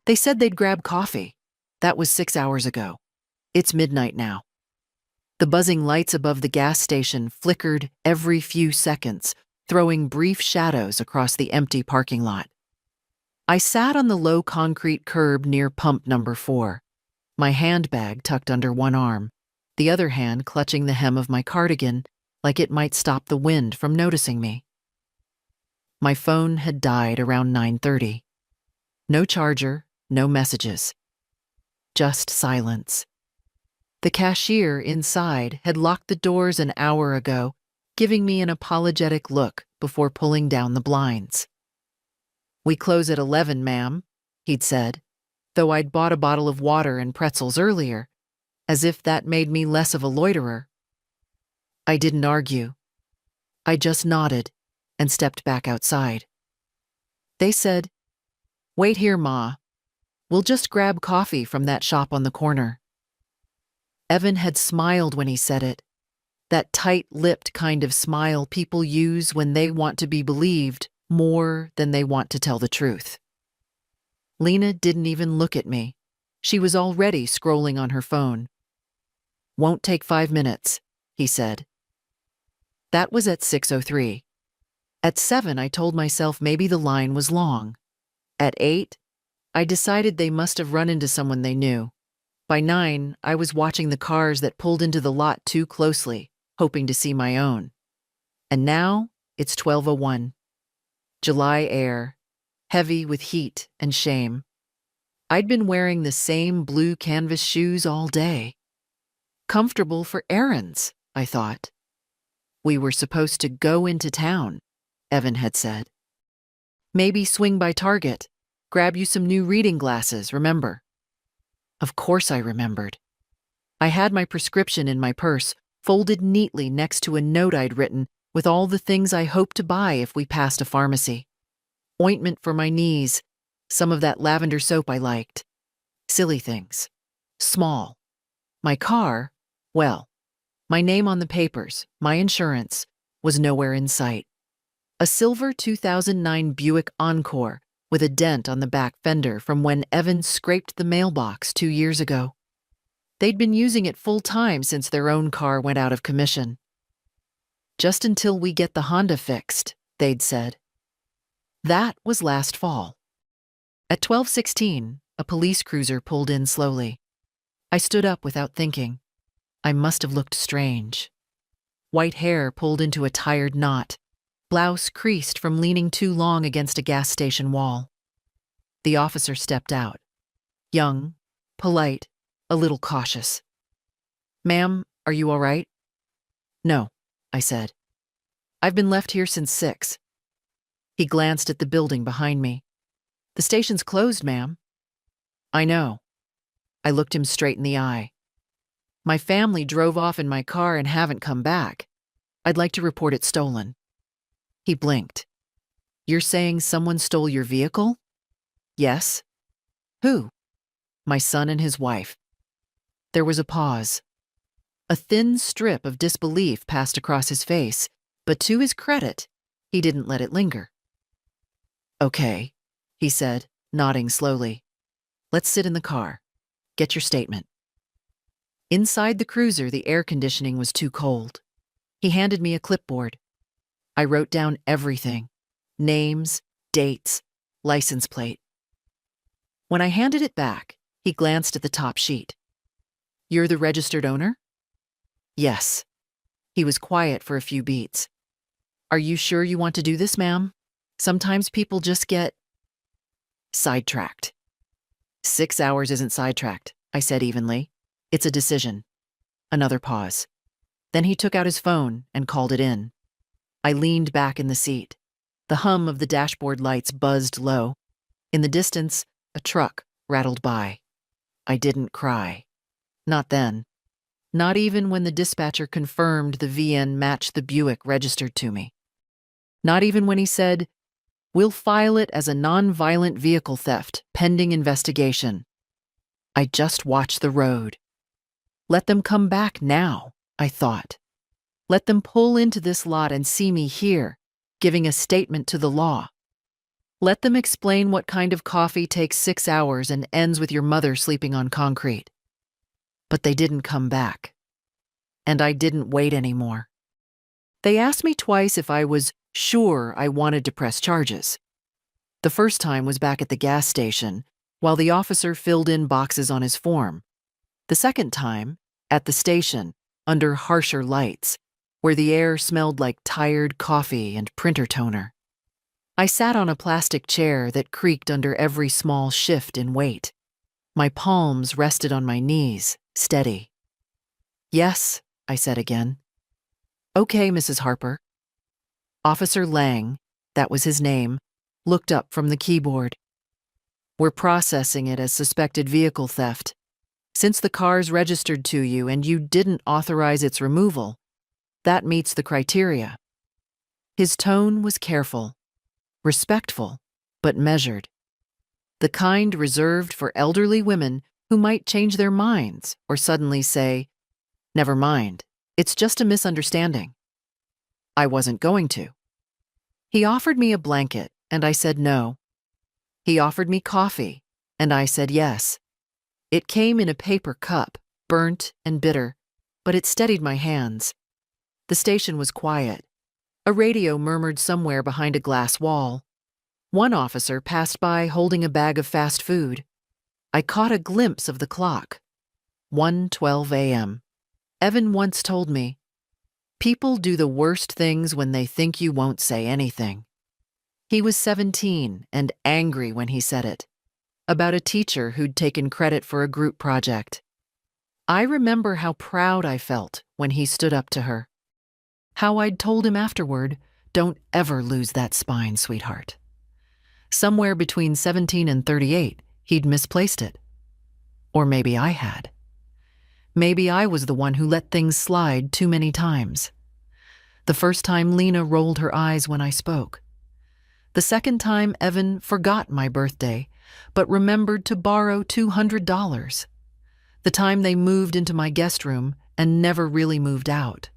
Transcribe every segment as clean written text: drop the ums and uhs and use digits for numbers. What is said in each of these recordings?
They said they'd grab coffee. That was 6 hours ago. It's midnight now. The buzzing lights above the gas station flickered every few seconds, throwing brief shadows across the empty parking lot. I sat on the low concrete curb near pump number 4, my handbag tucked under one arm, the other hand clutching the hem of my cardigan like it might stop the wind from noticing me. My phone had died around 9:30. No charger, no messages. Just silence. The cashier inside had locked the doors an hour ago, giving me an apologetic look before pulling down the blinds. "We close at 11, ma'am," he'd said, though I'd bought a bottle of water and pretzels earlier, as if that made me less of a loiterer. I didn't argue. I just nodded and stepped back outside. They said, "Wait here, Ma. We'll just grab coffee from that shop on the corner." Evan had smiled when he said it, that tight-lipped kind of smile people use when they want to be believed more than they want to tell the truth. Lena didn't even look at me. She was already scrolling on her phone. "Won't take 5 minutes," he said. That was at 6:03. At 7, I told myself maybe the line was long. At 8, I decided they must have run into someone they knew. By 9, I was watching the cars that pulled into the lot too closely, hoping to see my own. And now, it's 12:01. July air, heavy with heat and shame. I'd been wearing the same blue canvas shoes all day. Comfortable for errands, I thought. We were supposed to go into town, Evan had said. Maybe swing by Target, grab you some new reading glasses, remember? Of course I remembered. I had my prescription in my purse, folded neatly next to a note I'd written with all the things I hoped to buy if we passed a pharmacy. Ointment for my knees, some of that lavender soap I liked. Silly things. Small. My car, well, my name on the papers, my insurance, was nowhere in sight. A silver 2009 Buick Encore with a dent on the back fender from when Evan scraped the mailbox 2 years ago. They'd been using it full-time since their own car went out of commission. "Just until we get the Honda fixed," they'd said. That was last fall. At 12:16, a police cruiser pulled in slowly. I stood up without thinking. I must have looked strange. White hair pulled into a tired knot, blouse creased from leaning too long against a gas station wall. The officer stepped out. Young, polite, a little cautious. "Ma'am, are you all right?" "No," I said. "I've been left here since 6. He glanced at the building behind me. "The station's closed, ma'am." "I know." I looked him straight in the eye. "My family drove off in my car and haven't come back. I'd like to report it stolen." He blinked. "You're saying someone stole your vehicle?" "Yes." "Who?" "My son and his wife." There was a pause. A thin strip of disbelief passed across his face, but to his credit, he didn't let it linger. "Okay," he said, nodding slowly. "Let's sit in the car. Get your statement." Inside the cruiser, the air conditioning was too cold. He handed me a clipboard. I wrote down everything: names, dates, license plate. When I handed it back, he glanced at the top sheet. "You're the registered owner?" "Yes." He was quiet for a few beats. "Are you sure you want to do this, ma'am? Sometimes people just get sidetracked." 6 hours isn't sidetracked, I said evenly. "It's a decision." Another pause. Then he took out his phone and called it in. I leaned back in the seat. The hum of the dashboard lights buzzed low. In the distance, a truck rattled by. I didn't cry. Not then. Not even when the dispatcher confirmed the VN matched the Buick registered to me. Not even when he said, "We'll file it as a non-violent vehicle theft, pending investigation." I just watched the road. Let them come back now, I thought. Let them pull into this lot and see me here, giving a statement to the law. Let them explain what kind of coffee takes 6 hours and ends with your mother sleeping on concrete. But they didn't come back. And I didn't wait anymore. They asked me twice if I was sure I wanted to press charges. The first time was back at the gas station, while the officer filled in boxes on his form. The second time, at the station, under harsher lights, where the air smelled like tired coffee and printer toner. I sat on a plastic chair that creaked under every small shift in weight. My palms rested on my knees, steady. "Yes," I said again. "Okay, Mrs. Harper." Officer Lang, that was his name, looked up from the keyboard. "We're processing it as suspected vehicle theft. Since the car's registered to you and you didn't authorize its removal, that meets the criteria." His tone was careful, respectful, but measured. The kind reserved for elderly women who might change their minds or suddenly say, "Never mind, it's just a misunderstanding." I wasn't going to. He offered me a blanket, and I said no. He offered me coffee, and I said yes. It came in a paper cup, burnt and bitter, but it steadied my hands. The station was quiet. A radio murmured somewhere behind a glass wall. One officer passed by holding a bag of fast food. I caught a glimpse of the clock. 1:12 a.m. Evan once told me, "People do the worst things when they think you won't say anything." He was 17 and angry when he said it, about a teacher who'd taken credit for a group project. I remember how proud I felt when he stood up to her. How I'd told him afterward, "Don't ever lose that spine, sweetheart." Somewhere between 17 and 38, he'd misplaced it. Or maybe I had. Maybe I was the one who let things slide too many times. The first time Lena rolled her eyes when I spoke. The second time Evan forgot my birthday, but remembered to borrow $200. The time they moved into my guest room and never really moved out.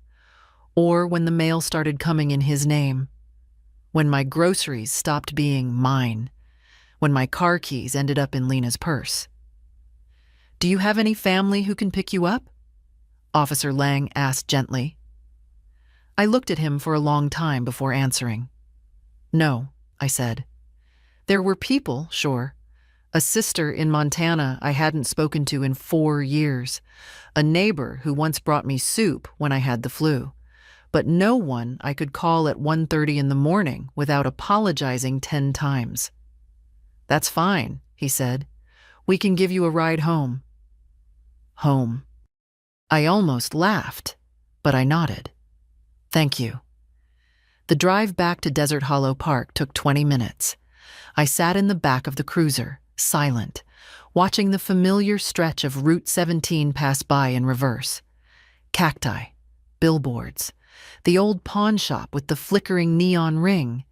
Or when the mail started coming in his name. When my groceries stopped being mine. When my car keys ended up in Lena's purse. "Do you have any family who can pick you up?" Officer Lang asked gently. I looked at him for a long time before answering. "No," I said. There were people, sure. A sister in Montana I hadn't spoken to in 4 years. A neighbor who once brought me soup when I had the flu. But no one I could call at 1:30 in the morning without apologizing 10 times. "That's fine," he said. "We can give you a ride home." Home. I almost laughed, but I nodded. "Thank you." The drive back to Desert Hollow Park took 20 minutes. I sat in the back of the cruiser, silent, watching the familiar stretch of Route 17 pass by in reverse. Cacti, billboards, the old pawn shop with the flickering neon ring.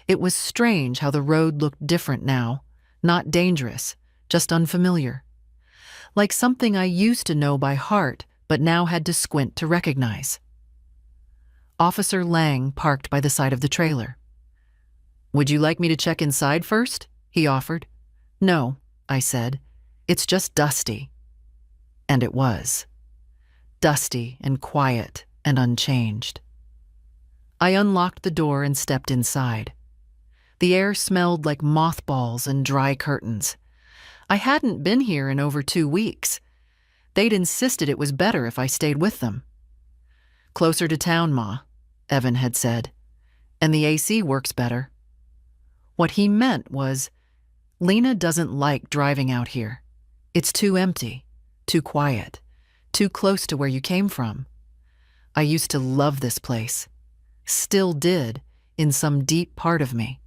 It was strange how the road looked different now, not dangerous, just unfamiliar. Like something I used to know by heart, but now had to squint to recognize. Officer Lang parked by the side of the trailer. "Would you like me to check inside first?" he offered. "No," I said. "It's just dusty." And it was. Dusty and quiet and unchanged. I unlocked the door and stepped inside. The air smelled like mothballs and dry curtains. I hadn't been here in over 2 weeks. They'd insisted it was better if I stayed with them. "Closer to town, Ma," Evan had said, "and the AC works better." What he meant was, Lena doesn't like driving out here. It's too empty, too quiet, too close to where you came from. I used to love this place. Still did, in some deep part of me.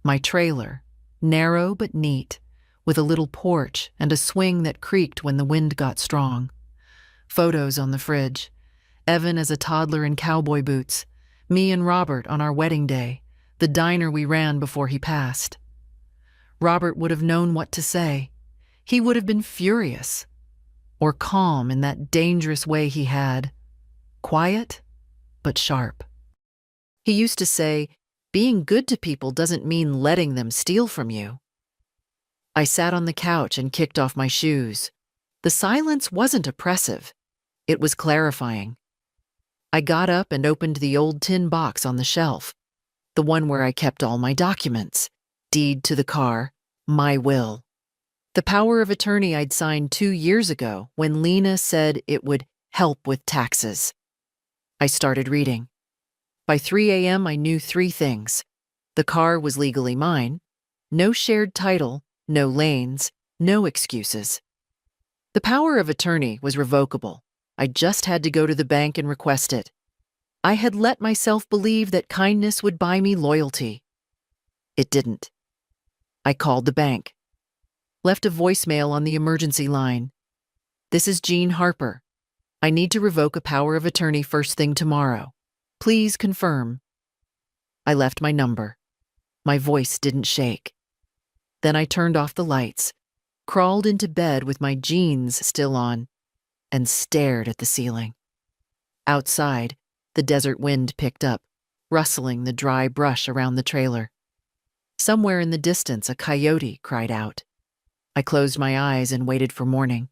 My trailer, narrow but neat, with a little porch and a swing that creaked when the wind got strong. Photos on the fridge. Evan as a toddler in cowboy boots. Me and Robert on our wedding day. The diner we ran before he passed. Robert would have known what to say. He would have been furious. Or calm in that dangerous way he had. Quiet, but sharp. He used to say, Being good to people doesn't mean letting them steal from you. I sat on the couch and kicked off my shoes. The silence wasn't oppressive. It was clarifying. I got up and opened the old tin box on the shelf, the one where I kept all my documents, deed to the car, my will. The power of attorney I'd signed 2 years ago when Lena said it would help with taxes. I started reading. By 3 a.m., I knew 3 things. The car was legally mine. No shared title, no lanes, no excuses. The power of attorney was revocable. I just had to go to the bank and request it. I had let myself believe that kindness would buy me loyalty. It didn't. I called the bank. Left a voicemail on the emergency line. "This is Jean Harper. I need to revoke a power of attorney first thing tomorrow. Please confirm." I left my number. My voice didn't shake. Then I turned off the lights, crawled into bed with my jeans still on, and stared at the ceiling. Outside, the desert wind picked up, rustling the dry brush around the trailer. Somewhere in the distance, a coyote cried out. I closed my eyes and waited for morning.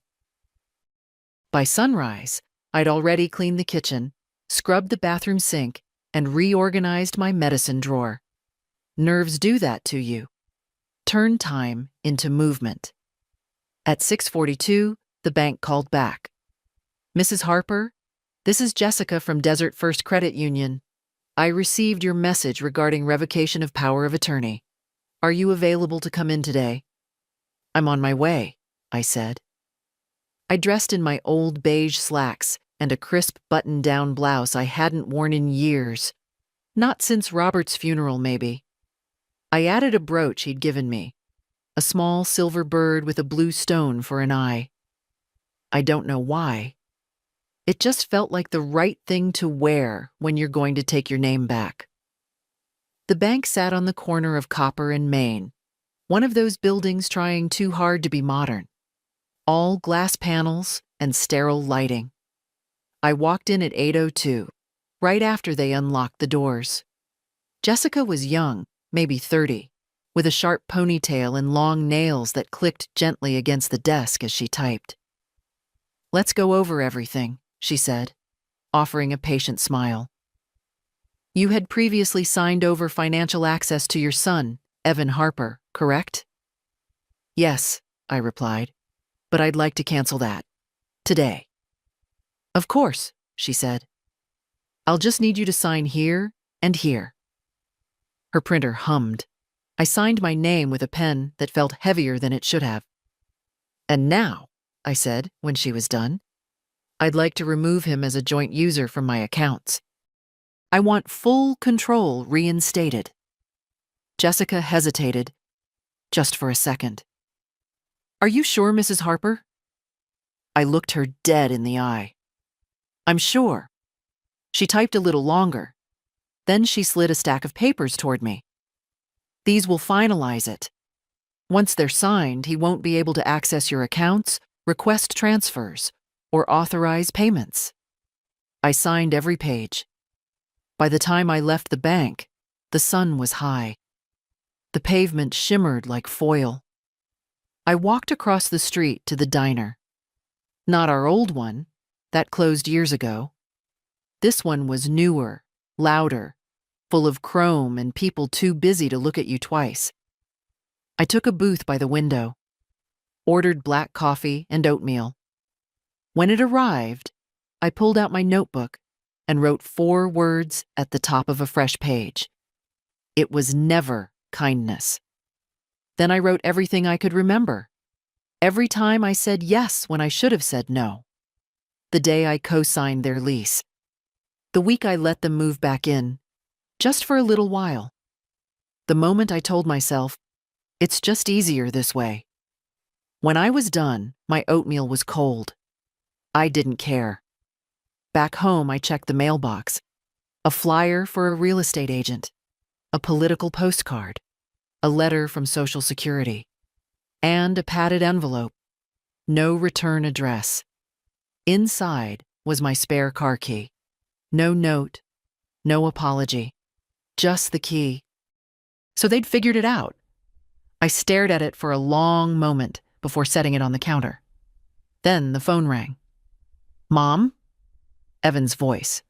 By sunrise, I'd already cleaned the kitchen, scrubbed the bathroom sink, and reorganized my medicine drawer. Nerves do that to you. Turn time into movement. At 6:42, the bank called back. "Mrs. Harper, this is Jessica from Desert First Credit Union. I received your message regarding revocation of power of attorney. Are you available to come in today?" "I'm on my way," I said. I dressed in my old beige slacks and a crisp button-down blouse I hadn't worn in years. Not since Robert's funeral, maybe. I added a brooch he'd given me, a small silver bird with a blue stone for an eye. I don't know why. It just felt like the right thing to wear when you're going to take your name back. The bank sat on the corner of Copper and Main, one of those buildings trying too hard to be modern. All glass panels and sterile lighting. I walked in at 8:02, right after they unlocked the doors. Jessica was young, maybe 30, with a sharp ponytail and long nails that clicked gently against the desk as she typed. "Let's go over everything," she said, offering a patient smile. "You had previously signed over financial access to your son, Evan Harper, correct?" "Yes," I replied, "but I'd like to cancel that. Today." "Of course," she said. "I'll just need you to sign here and here." Her printer hummed. I signed my name with a pen that felt heavier than it should have. "And now," I said when she was done, "I'd like to remove him as a joint user from my accounts. I want full control reinstated." Jessica hesitated, just for a second. "Are you sure, Mrs. Harper?" I looked her dead in the eye. "I'm sure." She typed a little longer. Then she slid a stack of papers toward me. "These will finalize it. Once they're signed, he won't be able to access your accounts, request transfers, or authorize payments." I signed every page. By the time I left the bank, the sun was high. The pavement shimmered like foil. I walked across the street to the diner. Not our old one, that closed years ago. This one was newer, louder, full of chrome and people too busy to look at you twice. I took a booth by the window, ordered black coffee and oatmeal. When it arrived, I pulled out my notebook and wrote 4 words at the top of a fresh page. It was never kindness. Then I wrote everything I could remember. Every time I said yes when I should have said no. The day I co-signed their lease. The week I let them move back in, just for a little while. The moment I told myself, it's just easier this way. When I was done, my oatmeal was cold. I didn't care. Back home, I checked the mailbox. A flyer for a real estate agent, a political postcard, a letter from Social Security, and a padded envelope. No return address. Inside was my spare car key. No note, no apology, just the key So they'd figured it out. I stared at it for a long moment before setting it on the counter. Then the phone rang. "Mom?" Evan's voice.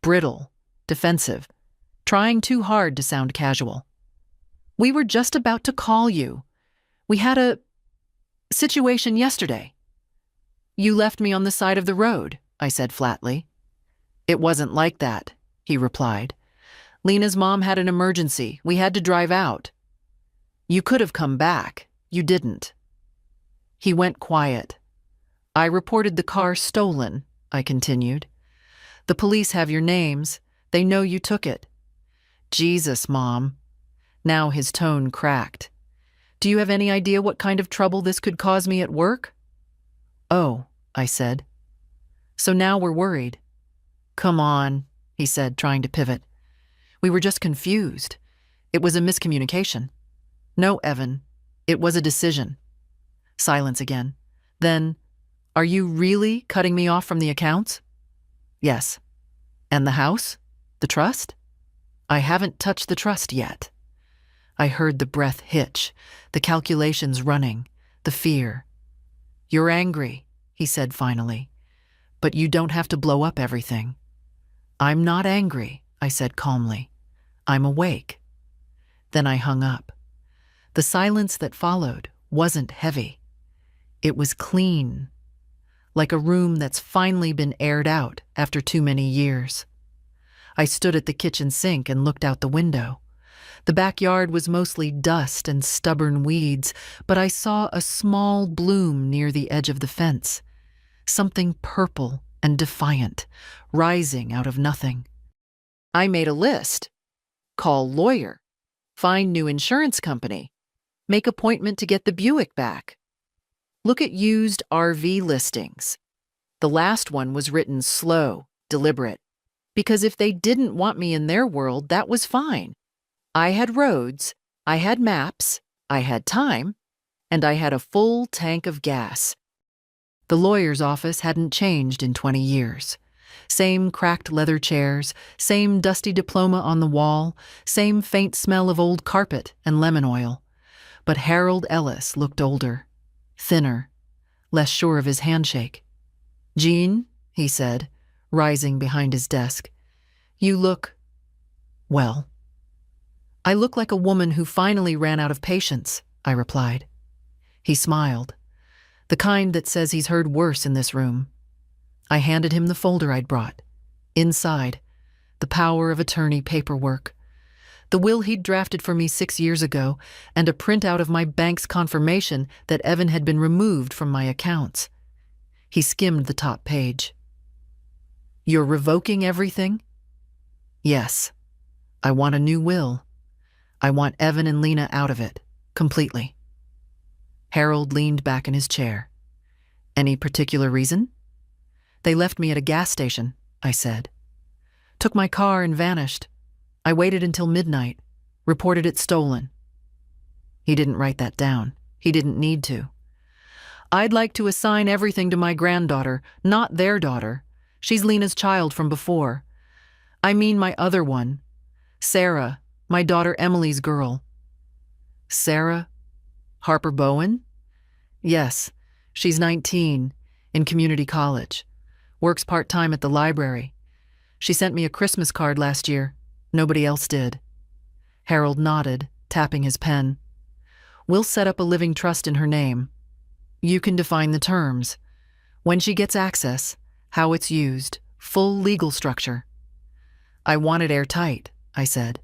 Brittle, defensive, trying too hard to sound casual. "We were just about to call you. We had a situation yesterday." "You left me on the side of the road," I said flatly. "It wasn't like that," he replied. "Lena's mom had an emergency. We had to drive out." "You could have come back. You didn't." He went quiet. "I reported the car stolen," I continued. "The police have your names. They know you took it." "Jesus, Mom." Now his tone cracked. "Do you have any idea what kind of trouble this could cause me at work?" "Oh," I said. "So now we're worried." "Come on," he said, trying to pivot. "We were just confused. It was a miscommunication." "No, Evan. It was a decision." Silence again. Then, "Are you really cutting me off from the accounts?" "Yes." "And the house? The trust?" "I haven't touched the trust yet." I heard the breath hitch, the calculations running, the fear. "You're angry," he said finally, "but you don't have to blow up everything." "I'm not angry," I said calmly. "I'm awake." Then I hung up. The silence that followed wasn't heavy. It was clean, like a room that's finally been aired out after too many years. I stood at the kitchen sink and looked out the window. The backyard was mostly dust and stubborn weeds, but I saw a small bloom near the edge of the fence, something purple and defiant, rising out of nothing. I made a list. Call lawyer. Find new insurance company. Make appointment to get the Buick back. Look at used RV listings. The last one was written slow, deliberate, because if they didn't want me in their world, that was fine. I had roads, I had maps, I had time, and I had a full tank of gas. The lawyer's office hadn't changed in 20 years. Same cracked leather chairs, same dusty diploma on the wall, same faint smell of old carpet and lemon oil. But Harold Ellis looked older, thinner, less sure of his handshake. "Jean," he said, rising behind his desk, "you look, well." "I look like a woman who finally ran out of patience," I replied. He smiled, the kind that says he's heard worse in this room. I handed him the folder I'd brought. Inside, the power of attorney paperwork, the will he'd drafted for me 6 years ago, and a printout of my bank's confirmation that Evan had been removed from my accounts. He skimmed the top page. "You're revoking everything?" "Yes. I want a new will. I want Evan and Lena out of it, completely." Harold leaned back in his chair. "Any particular reason?" "They left me at a gas station," I said. "Took my car and vanished. I waited until midnight, reported it stolen." He didn't write that down. He didn't need to. "I'd like to assign everything to my granddaughter, not their daughter. She's Lena's child from before. I mean my other one. Sarah, my daughter Emily's girl." "Sarah? Harper Bowen?" "Yes, she's 19, in community college. Works part-time at the library. She sent me a Christmas card last year. Nobody else did." Harold nodded, tapping his pen. "We'll set up a living trust in her name. You can define the terms. When she gets access, how it's used, full legal structure." "I want it airtight," I said.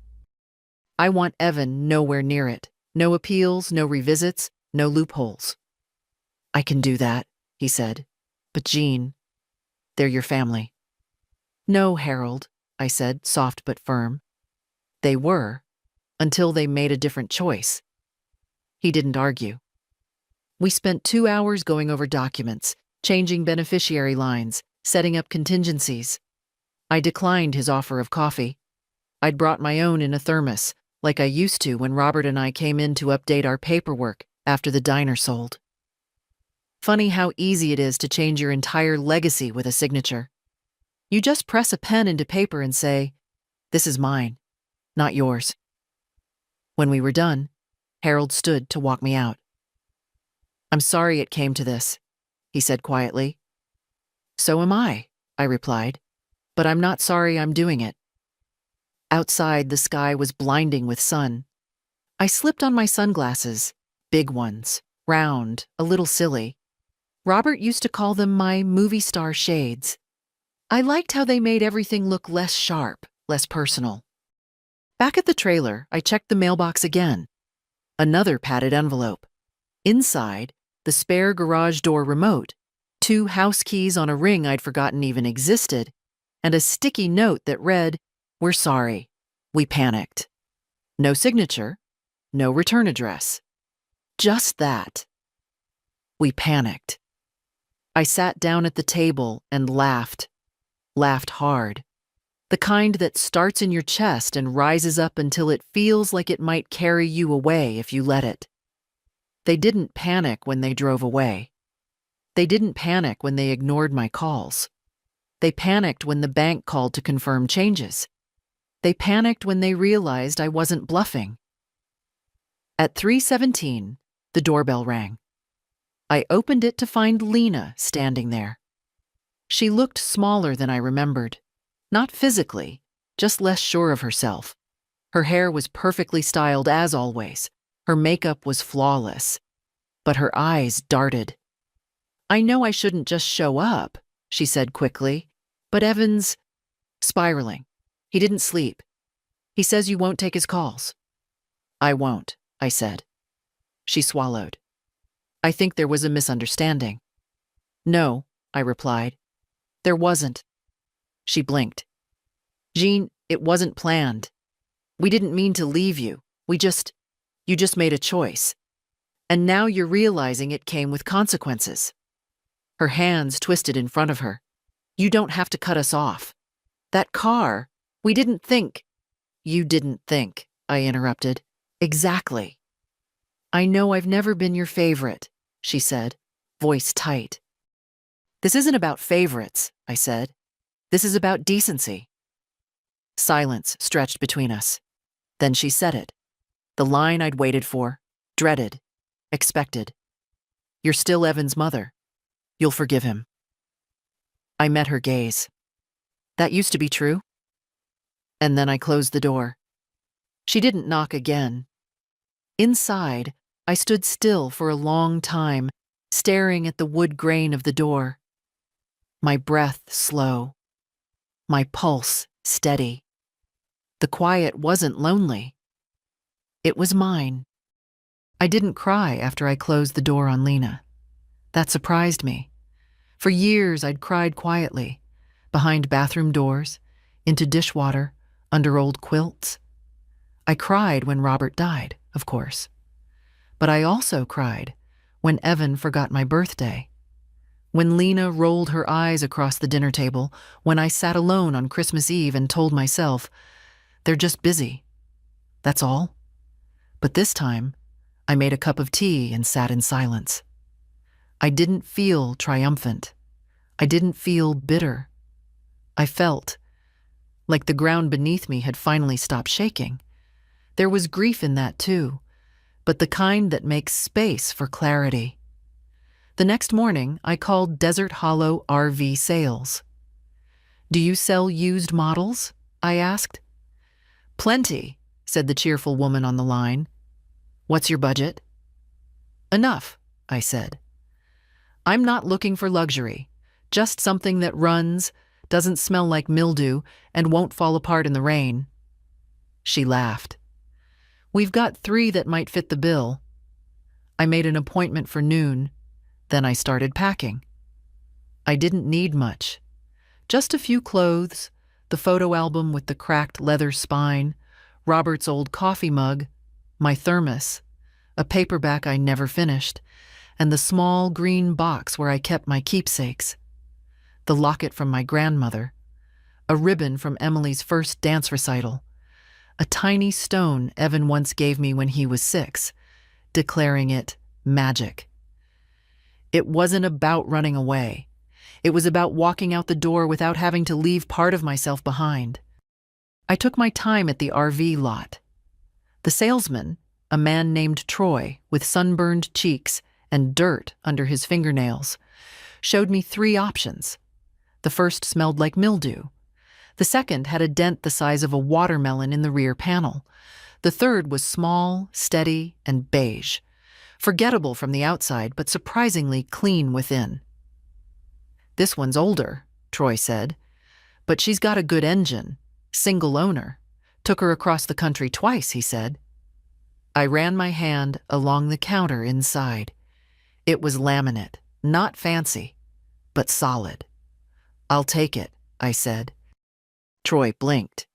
"I want Evan nowhere near it. No appeals, no revisits, no loopholes." "I can do that," he said. "But Jean, they're your family." "No, Harold," I said, soft but firm. "They were, until they made a different choice." He didn't argue. We spent 2 hours going over documents, changing beneficiary lines, setting up contingencies. I declined his offer of coffee. I'd brought my own in a thermos, like I used to when Robert and I came in to update our paperwork after the diner sold. Funny how easy it is to change your entire legacy with a signature. You just press a pen into paper and say, "This is mine, not yours." When we were done, Harold stood to walk me out. "I'm sorry it came to this," he said quietly. "So am I," I replied, "but I'm not sorry I'm doing it." Outside, the sky was blinding with sun. I slipped on my sunglasses, big ones, round, a little silly. Robert used to call them my movie star shades. I liked how they made everything look less sharp, less personal. Back at the trailer, I checked the mailbox again. Another padded envelope. Inside, the spare garage door remote, 2 house keys on a ring I'd forgotten even existed, and a sticky note that read, "We're sorry. We panicked." No signature, no return address. Just that. We panicked. I sat down at the table and laughed. Laughed hard. The kind that starts in your chest and rises up until it feels like it might carry you away if you let it. They didn't panic when they drove away. They didn't panic when they ignored my calls. They panicked when the bank called to confirm changes. They panicked when they realized I wasn't bluffing. At 3:17, the doorbell rang. I opened it to find Lena standing there. She looked smaller than I remembered. Not physically, just less sure of herself. Her hair was perfectly styled as always. Her makeup was flawless. But her eyes darted. "I know I shouldn't just show up," she said quickly, "but Evan's spiraling. He didn't sleep. He says you won't take his calls." "I won't," I said. She swallowed. "I think there was a misunderstanding." "No," I replied. "There wasn't." She blinked. "Jean, it wasn't planned. We didn't mean to leave you. You just made a choice. And now you're realizing it came with consequences." Her hands twisted in front of her. "You don't have to cut us off. That car, we didn't think." "You didn't think," I interrupted. "Exactly." "I know I've never been your favorite," she said, voice tight. "This isn't about favorites," I said. "This is about decency." Silence stretched between us. Then she said it. The line I'd waited for, dreaded, expected. "You're still Evan's mother. You'll forgive him." I met her gaze. "That used to be true?" And then I closed the door. She didn't knock again. Inside, I stood still for a long time, staring at the wood grain of the door. My breath slow. My pulse steady. The quiet wasn't lonely. It was mine. I didn't cry after I closed the door on Lena. That surprised me. For years I'd cried quietly, behind bathroom doors, into dishwater, under old quilts. I cried when Robert died, of course. But I also cried when Evan forgot my birthday. When Lena rolled her eyes across the dinner table, when I sat alone on Christmas Eve and told myself, "They're just busy. That's all." But this time, I made a cup of tea and sat in silence. I didn't feel triumphant. I didn't feel bitter. I felt like the ground beneath me had finally stopped shaking. There was grief in that too, but the kind that makes space for clarity. The next morning, I called Desert Hollow RV Sales. "Do you sell used models?" I asked. "Plenty," said the cheerful woman on the line. "What's your budget?" "Enough," I said. "I'm not looking for luxury, just something that runs, doesn't smell like mildew, and won't fall apart in the rain." She laughed. "We've got 3 that might fit the bill." I made an appointment for noon. Then I started packing. I didn't need much. Just a few clothes, the photo album with the cracked leather spine, Robert's old coffee mug, my thermos, a paperback I never finished, and the small green box where I kept my keepsakes. The locket from my grandmother, a ribbon from Emily's first dance recital, a tiny stone Evan once gave me when he was 6, declaring it magic. It wasn't about running away. It was about walking out the door without having to leave part of myself behind. I took my time at the RV lot. The salesman, a man named Troy with sunburned cheeks and dirt under his fingernails, showed me 3 options. The first smelled like mildew. The second had a dent the size of a watermelon in the rear panel. The third was small, steady, and beige. Forgettable from the outside, but surprisingly clean within. "This one's older," Troy said, "but she's got a good engine. Single owner. Took her across the country twice," he said. I ran my hand along the counter inside. It was laminate, not fancy, but solid. "I'll take it," I said. Troy blinked.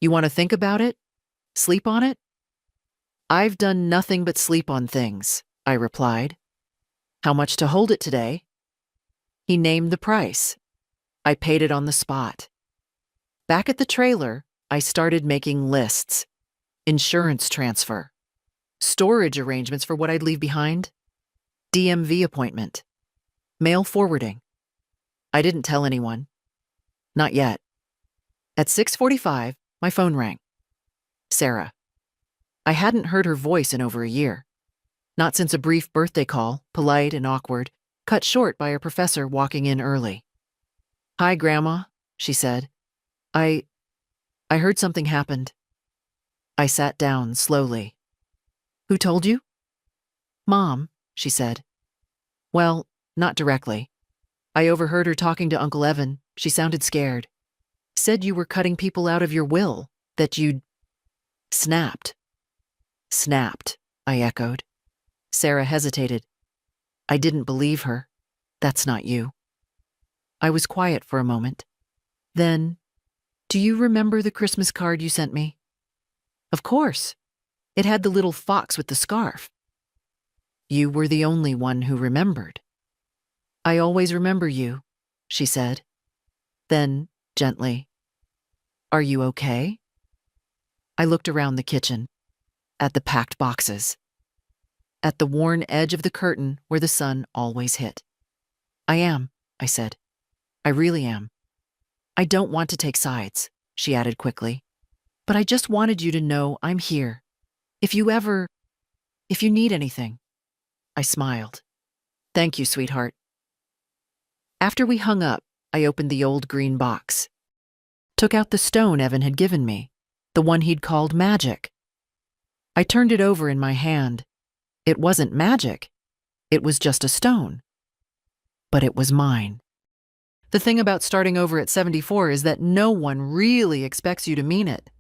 "You want to think about it? Sleep on it?" "I've done nothing but sleep on things," I replied. "How much to hold it today?" He named the price. I paid it on the spot. Back at the trailer, I started making lists. Insurance transfer. Storage arrangements for what I'd leave behind. DMV appointment. Mail forwarding. I didn't tell anyone. Not yet. At 6:45, my phone rang. Sarah. I hadn't heard her voice in over a year. Not since a brief birthday call, polite and awkward, cut short by a professor walking in early. "Hi, Grandma," she said. I heard something happened." I sat down slowly. "Who told you?" "Mom," she said. "Well, not directly. I overheard her talking to Uncle Evan. She sounded scared. Said you were cutting people out of your will, that you'd..." "Snapped." "Snapped," I echoed. Sarah hesitated. "I didn't believe her. That's not you." I was quiet for a moment. Then, "Do you remember the Christmas card you sent me?" "Of course. It had the little fox with the scarf." "You were the only one who remembered." "I always remember you," she said. Then, gently, "Are you okay?" I looked around the kitchen, at the packed boxes, at the worn edge of the curtain where the sun always hit. "I am," I said. "I really am. I don't want to take sides," she added quickly. "But I just wanted you to know I'm here. If you need anything." I smiled. "Thank you, sweetheart." After we hung up, I opened the old green box. Took out the stone Evan had given me, the one he'd called magic. I turned it over in my hand. It wasn't magic. It was just a stone. But it was mine. The thing about starting over at 74 is that no one really expects you to mean it.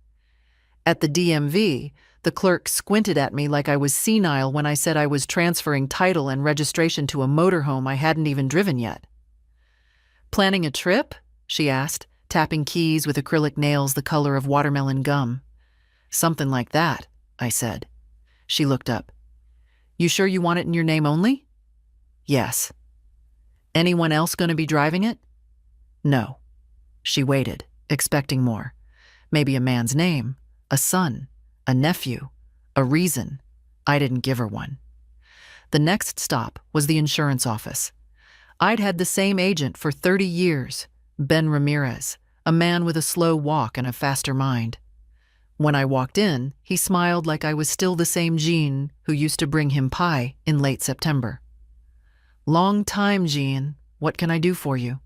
At the DMV, the clerk squinted at me like I was senile when I said I was transferring title and registration to a motorhome I hadn't even driven yet. "Planning a trip?" she asked, tapping keys with acrylic nails the color of watermelon gum. "Something like that," I said. She looked up. "You sure you want it in your name only?" "Yes." "Anyone else going to be driving it?" "No." She waited, expecting more. Maybe a man's name, a son, a nephew, a reason. I didn't give her one. The next stop was the insurance office. I'd had the same agent for 30 years, Ben Ramirez, a man with a slow walk and a faster mind. When I walked in, he smiled like I was still the same Jean who used to bring him pie in late September. "Long time, Jean. What can I do for you?"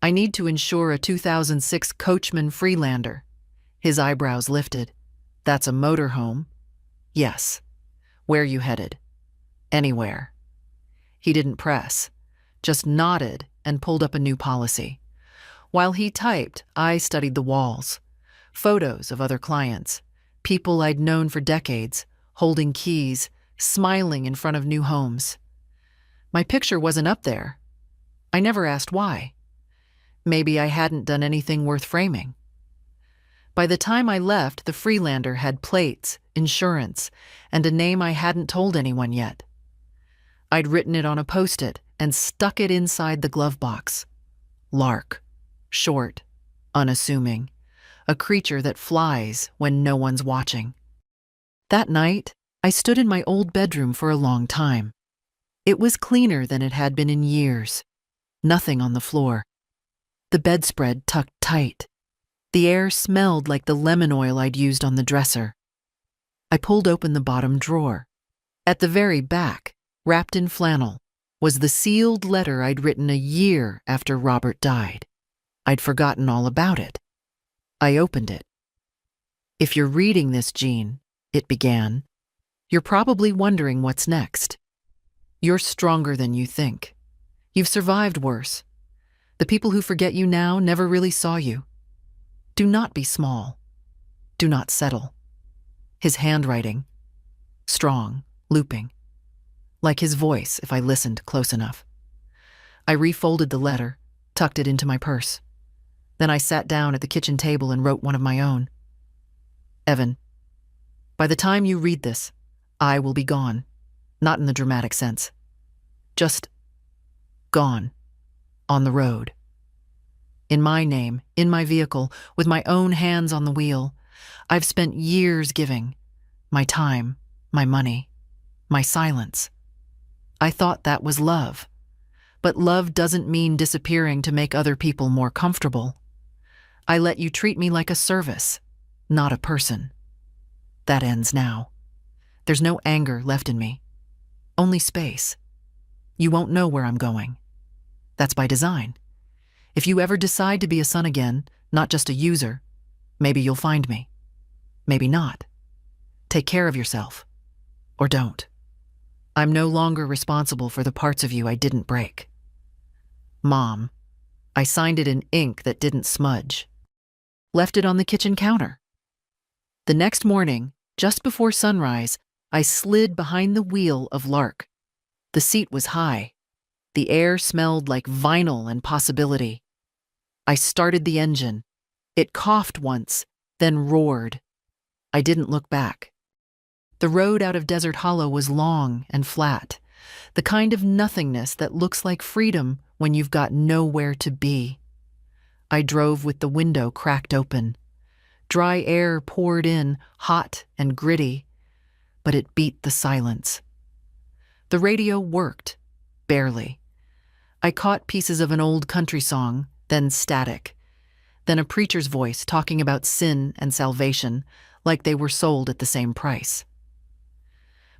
"I need to insure a 2006 Coachman Freelander." His eyebrows lifted. "That's a motorhome?" "Yes." "Where you headed?" "Anywhere." He didn't press, just nodded and pulled up a new policy. While he typed, I studied the walls. Photos of other clients, people I'd known for decades, holding keys, smiling in front of new homes. My picture wasn't up there. I never asked why. Maybe I hadn't done anything worth framing. By the time I left, the Freelander had plates, insurance, and a name I hadn't told anyone yet. I'd written it on a Post-it and stuck it inside the glove box. Lark. Short. Unassuming. A creature that flies when no one's watching. That night, I stood in my old bedroom for a long time. It was cleaner than it had been in years. Nothing on the floor. The bedspread tucked tight. The air smelled like the lemon oil I'd used on the dresser. I pulled open the bottom drawer. At the very back, wrapped in flannel, was the sealed letter I'd written a year after Robert died. I'd forgotten all about it. I opened it. "If you're reading this, Jean," it began, "you're probably wondering what's next. You're stronger than you think. You've survived worse. The people who forget you now never really saw you. Do not be small. Do not settle." His handwriting, strong, looping, like his voice if I listened close enough. I refolded the letter, tucked it into my purse. Then I sat down at the kitchen table and wrote one of my own. "Evan, by the time you read this, I will be gone. Not in the dramatic sense. Just gone. On the road. In my name, in my vehicle, with my own hands on the wheel. I've spent years giving. My time, my money, my silence. I thought that was love. But love doesn't mean disappearing to make other people more comfortable. I let you treat me like a service, not a person. That ends now. There's no anger left in me. Only space. You won't know where I'm going. That's by design. If you ever decide to be a son again, not just a user, maybe you'll find me. Maybe not. Take care of yourself. Or don't. I'm no longer responsible for the parts of you I didn't break. Mom." I signed it in ink that didn't smudge. Left it on the kitchen counter. The next morning, just before sunrise, I slid behind the wheel of Lark. The seat was high. The air smelled like vinyl and possibility. I started the engine. It coughed once, then roared. I didn't look back. The road out of Desert Hollow was long and flat, the kind of nothingness that looks like freedom when you've got nowhere to be. I drove with the window cracked open. Dry air poured in, hot and gritty, but it beat the silence. The radio worked, barely. I caught pieces of an old country song, then static, then a preacher's voice talking about sin and salvation like they were sold at the same price.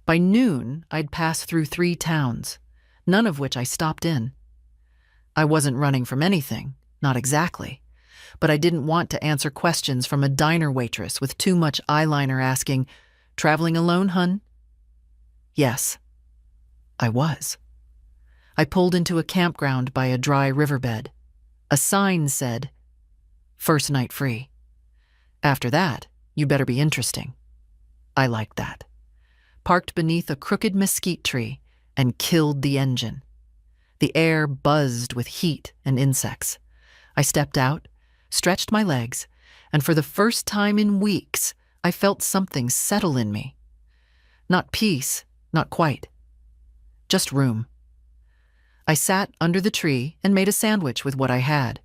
By noon, I'd passed through 3 towns, none of which I stopped in. I wasn't running from anything, not exactly, but I didn't want to answer questions from a diner waitress with too much eyeliner asking, "Traveling alone, hun?" Yes, I was. I pulled into a campground by a dry riverbed. A sign said, "First night free." After that, you better be interesting. I liked that. Parked beneath a crooked mesquite tree and killed the engine. The air buzzed with heat and insects. I stepped out, stretched my legs, and for the first time in weeks, I felt something settle in me. Not peace, not quite. Just room. I sat under the tree and made a sandwich with what I had.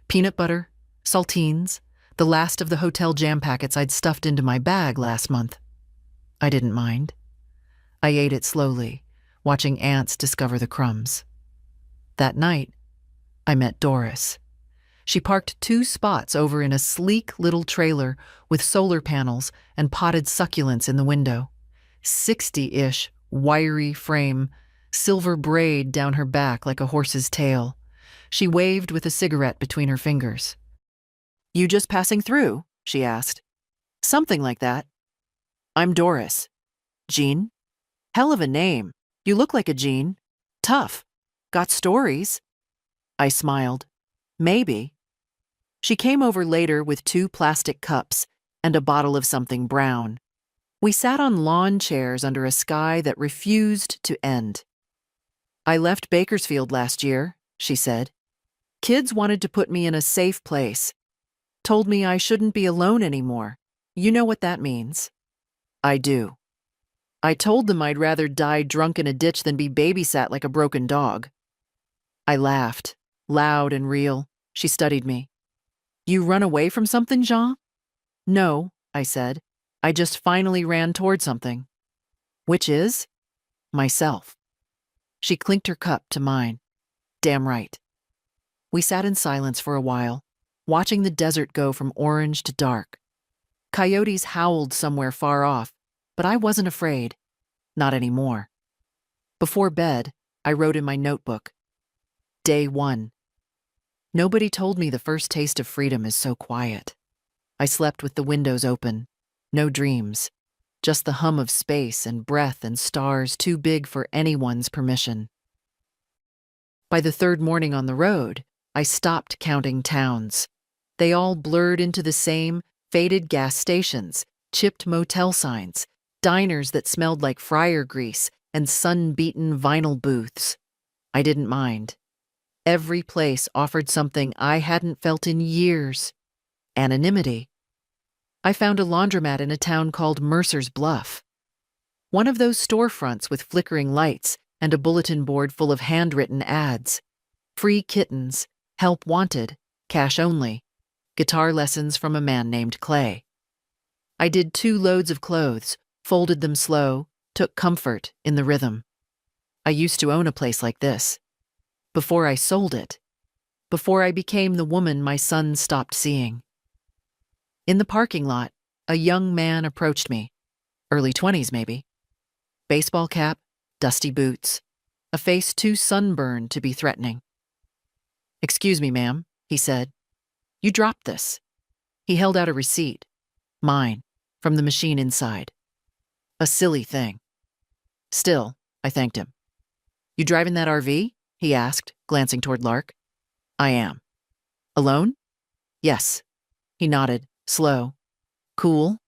Peanut butter, saltines, the last of the hotel jam packets I'd stuffed into my bag last month. I didn't mind. I ate it slowly, watching ants discover the crumbs. That night, I met Doris. She parked 2 spots over in a sleek little trailer with solar panels and potted succulents in the window. 60-ish, wiry frame, silver braid down her back like a horse's tail. She waved with a cigarette between her fingers. "You just passing through?" she asked. "Something like that." "I'm Doris." "Jean? Hell of a name. You look like a Jean. Tough. Got stories?" I smiled. "Maybe." She came over later with 2 plastic cups and a bottle of something brown. We sat on lawn chairs under a sky that refused to end. "I left Bakersfield last year," she said. "Kids wanted to put me in a safe place. Told me I shouldn't be alone anymore. You know what that means." "I do." "I told them I'd rather die drunk in a ditch than be babysat like a broken dog." I laughed, loud and real. She studied me. "You run away from something, Jean?" "No," I said. "I just finally ran toward something." "Which is?" "Myself." She clinked her cup to mine. "Damn right." We sat in silence for a while, watching the desert go from orange to dark. Coyotes howled somewhere far off, but I wasn't afraid. Not anymore. Before bed, I wrote in my notebook, Day 1. Nobody told me the first taste of freedom is so quiet. I slept with the windows open. No dreams. Just the hum of space and breath and stars too big for anyone's permission. By the third morning on the road, I stopped counting towns. They all blurred into the same faded gas stations, chipped motel signs, diners that smelled like fryer grease, and sun-beaten vinyl booths. I didn't mind. Every place offered something I hadn't felt in years. Anonymity. I found a laundromat in a town called Mercer's Bluff. One of those storefronts with flickering lights and a bulletin board full of handwritten ads. Free kittens, help wanted, cash only, guitar lessons from a man named Clay. I did 2 loads of clothes, folded them slow, took comfort in the rhythm. I used to own a place like this. Before I sold it. Before I became the woman my son stopped seeing. In the parking lot, a young man approached me. Early 20s, maybe. Baseball cap, dusty boots, a face too sunburned to be threatening. "Excuse me, ma'am," he said. "You dropped this." He held out a receipt. Mine, from the machine inside. A silly thing. Still, I thanked him. "You driving that RV?" he asked, glancing toward Lark. "I am." "Alone?" "Yes." He nodded, slow. Cool.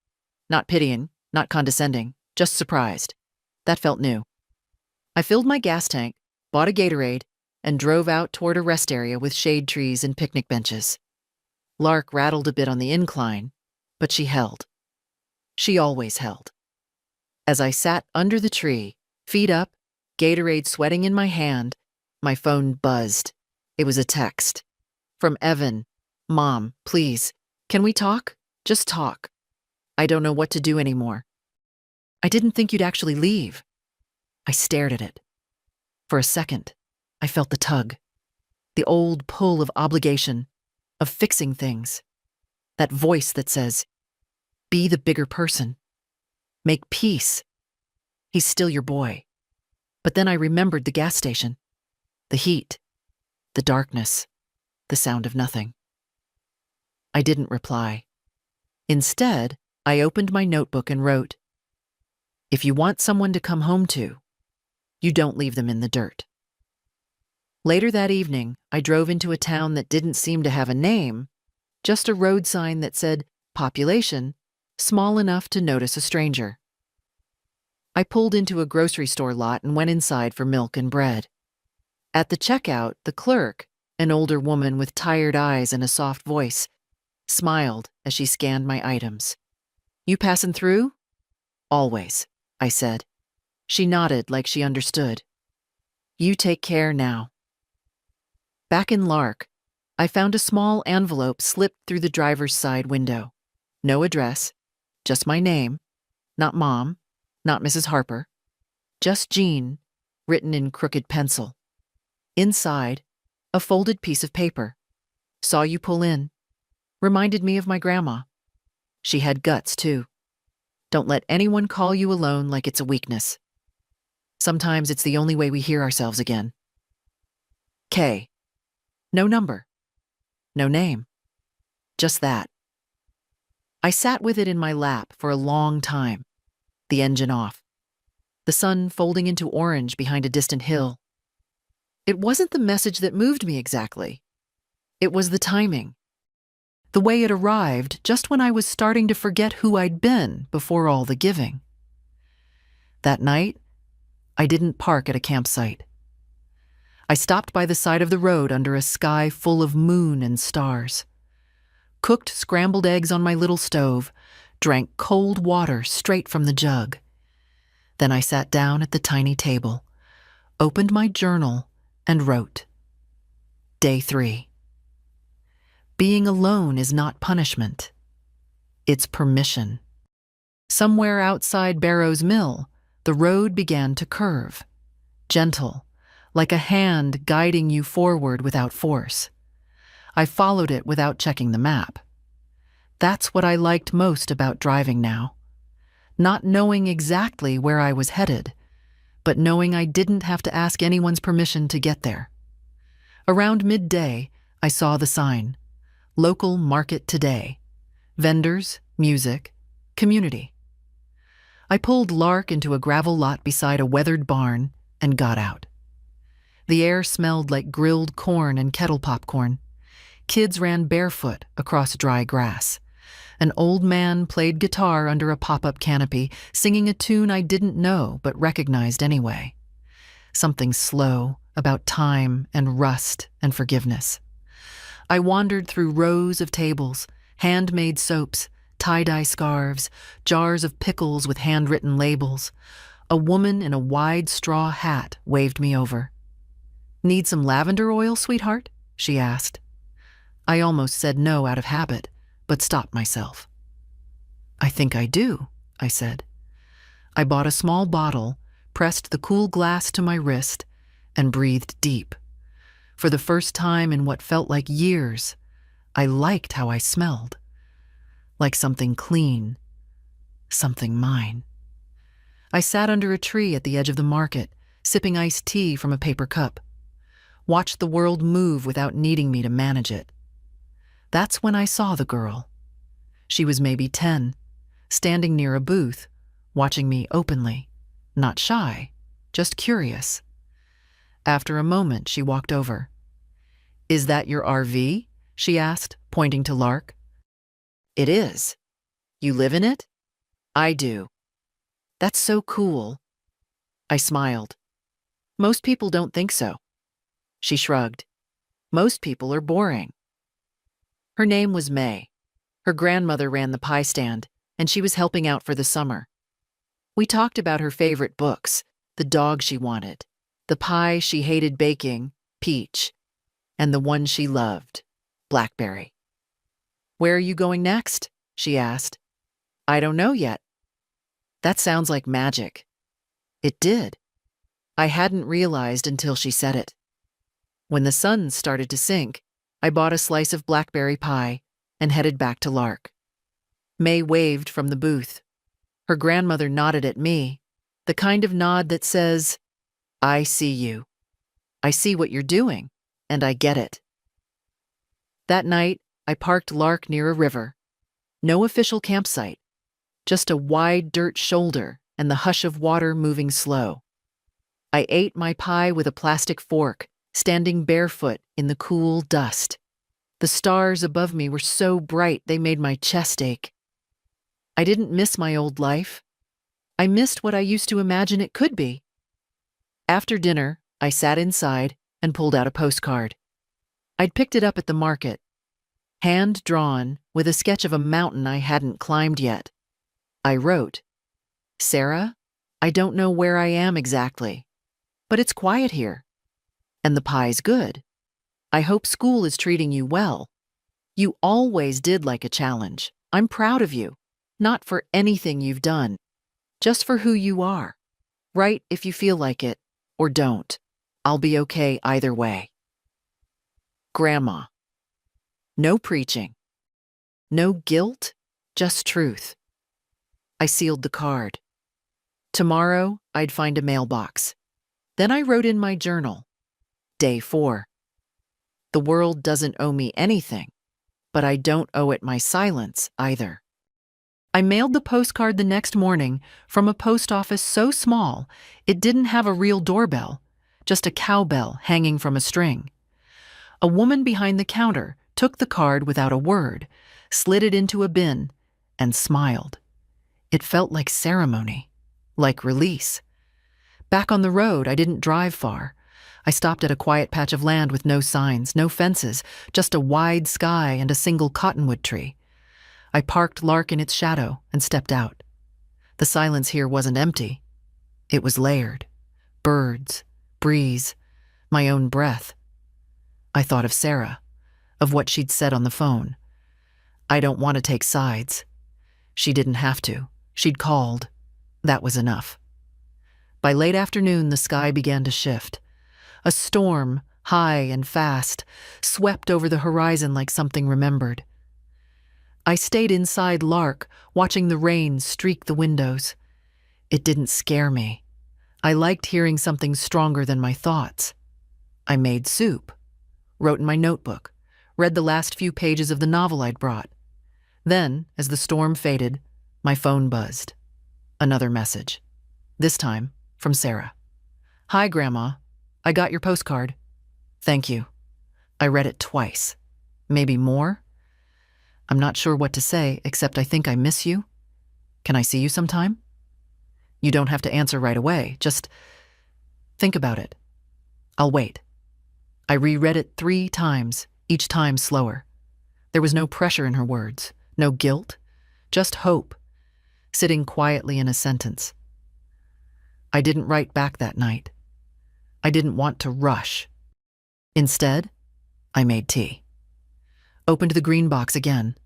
Not pitying, not condescending, just surprised. That felt new. I filled my gas tank, bought a Gatorade, and drove out toward a rest area with shade trees and picnic benches. Lark rattled a bit on the incline, but she held. She always held. As I sat under the tree, feet up, Gatorade sweating in my hand, my phone buzzed. It was a text. From Evan. "Mom, please, can we talk? Just talk. I don't know what to do anymore." "I didn't think you'd actually leave." I stared at it. For a second, I felt the tug. The old pull of obligation, of fixing things. That voice that says, "Be the bigger person. Make peace. He's still your boy." But then I remembered the gas station. The heat. The darkness. The sound of nothing. I didn't reply. Instead, I opened my notebook and wrote, "If you want someone to come home to, you don't leave them in the dirt." Later that evening, I drove into a town that didn't seem to have a name, just a road sign that said, "Population, small enough to notice a stranger." I pulled into a grocery store lot and went inside for milk and bread. At the checkout, the clerk, an older woman with tired eyes and a soft voice, smiled as she scanned my items. "You passing through?" "Always," I said. She nodded like she understood. "You take care now." Back in Lark, I found a small envelope slipped through the driver's side window. No address, just my name, not Mom, not Mrs. Harper, just Jean, written in crooked pencil. Inside, a folded piece of paper. "Saw you pull in. Reminded me of my grandma. She had guts, too. Don't let anyone call you alone like it's a weakness. Sometimes it's the only way we hear ourselves again. K." No number. No name. Just that. I sat with it in my lap for a long time, the engine off, the sun folding into orange behind a distant hill. It wasn't the message that moved me exactly. It was the timing. The way it arrived just when I was starting to forget who I'd been before all the giving. That night, I didn't park at a campsite. I stopped by the side of the road under a sky full of moon and stars. Cooked scrambled eggs on my little stove, drank cold water straight from the jug. Then I sat down at the tiny table, opened my journal, and wrote. Day 3. Being alone is not punishment. It's permission. Somewhere outside Barrow's Mill, the road began to curve, gentle, like a hand guiding you forward without force. I followed it without checking the map. That's what I liked most about driving now. Not knowing exactly where I was headed, but knowing I didn't have to ask anyone's permission to get there. Around midday, I saw the sign, Local Market Today. Vendors, music, community. I pulled Lark into a gravel lot beside a weathered barn and got out. The air smelled like grilled corn and kettle popcorn. Kids ran barefoot across dry grass. An old man played guitar under a pop-up canopy, singing a tune I didn't know but recognized anyway. Something slow about time and rust and forgiveness. I wandered through rows of tables, handmade soaps, tie-dye scarves, jars of pickles with handwritten labels. A woman in a wide straw hat waved me over. "Need some lavender oil, sweetheart?" she asked. I almost said no out of habit, but stopped myself. "I think I do," I said. I bought a small bottle, pressed the cool glass to my wrist, and breathed deep. For the first time in what felt like years, I liked how I smelled. Like something clean, something mine. I sat under a tree at the edge of the market, sipping iced tea from a paper cup. Watched the world move without needing me to manage it. That's when I saw the girl. She was maybe 10, standing near a booth, watching me openly, not shy, just curious. After a moment, she walked over. "Is that your RV?" she asked, pointing to Lark. "It is. You live in it?" "I do." "That's so cool." I smiled. "Most people don't think so." She shrugged. "Most people are boring." Her name was May. Her grandmother ran the pie stand, and she was helping out for the summer. We talked about her favorite books, the dog she wanted, the pie she hated baking, peach, and the one she loved, blackberry. "Where are you going next?" she asked. "I don't know yet." That sounds like magic. It did. I hadn't realized until she said it. When the sun started to sink, I bought a slice of blackberry pie and headed back to Lark. May waved from the booth. Her grandmother nodded at me, the kind of nod that says, "I see you. I see what you're doing, and I get it." That night, I parked Lark near a river. No official campsite, just a wide dirt shoulder and the hush of water moving slow. I ate my pie with a plastic fork, standing barefoot in the cool dust. The stars above me were so bright they made my chest ache. I didn't miss my old life. I missed what I used to imagine it could be. After dinner, I sat inside and pulled out a postcard. I'd picked it up at the market, hand-drawn with a sketch of a mountain I hadn't climbed yet. I wrote, "Sarah, I don't know where I am exactly, but it's quiet here. And the pie's good. I hope school is treating you well. You always did like a challenge. I'm proud of you. Not for anything you've done, just for who you are. Write if you feel like it, or don't. I'll be okay either way. Grandma." No preaching. No guilt, just truth. I sealed the card. Tomorrow, I'd find a mailbox. Then I wrote in my journal. Day 4. The world doesn't owe me anything, but I don't owe it my silence either. I mailed the postcard the next morning from a post office so small it didn't have a real doorbell, just a cowbell hanging from a string. A woman behind the counter took the card without a word, slid it into a bin, and smiled. It felt like ceremony, like release. Back on the road, I didn't drive far. I stopped at a quiet patch of land with no signs, no fences, just a wide sky and a single cottonwood tree. I parked Lark in its shadow and stepped out. The silence here wasn't empty. It was layered. Birds, breeze, my own breath. I thought of Sarah, of what she'd said on the phone. I don't want to take sides. She didn't have to. She'd called. That was enough. By late afternoon, the sky began to shift. A storm, high and fast, swept over the horizon like something remembered. I stayed inside Lark, watching the rain streak the windows. It didn't scare me. I liked hearing something stronger than my thoughts. I made soup, wrote in my notebook, read the last few pages of the novel I'd brought. Then, as the storm faded, my phone buzzed. Another message. This time, from Sarah. "Hi, Grandma. I got your postcard. Thank you." I read it twice. Maybe more? I'm not sure what to say, except I think I miss you. Can I see you sometime? You don't have to answer right away. Just think about it. I'll wait. I reread it 3 times, each time slower. There was no pressure in her words, no guilt, just hope, sitting quietly in a sentence. I didn't write back that night. I didn't want to rush. Instead, I made tea. Opened the green box again,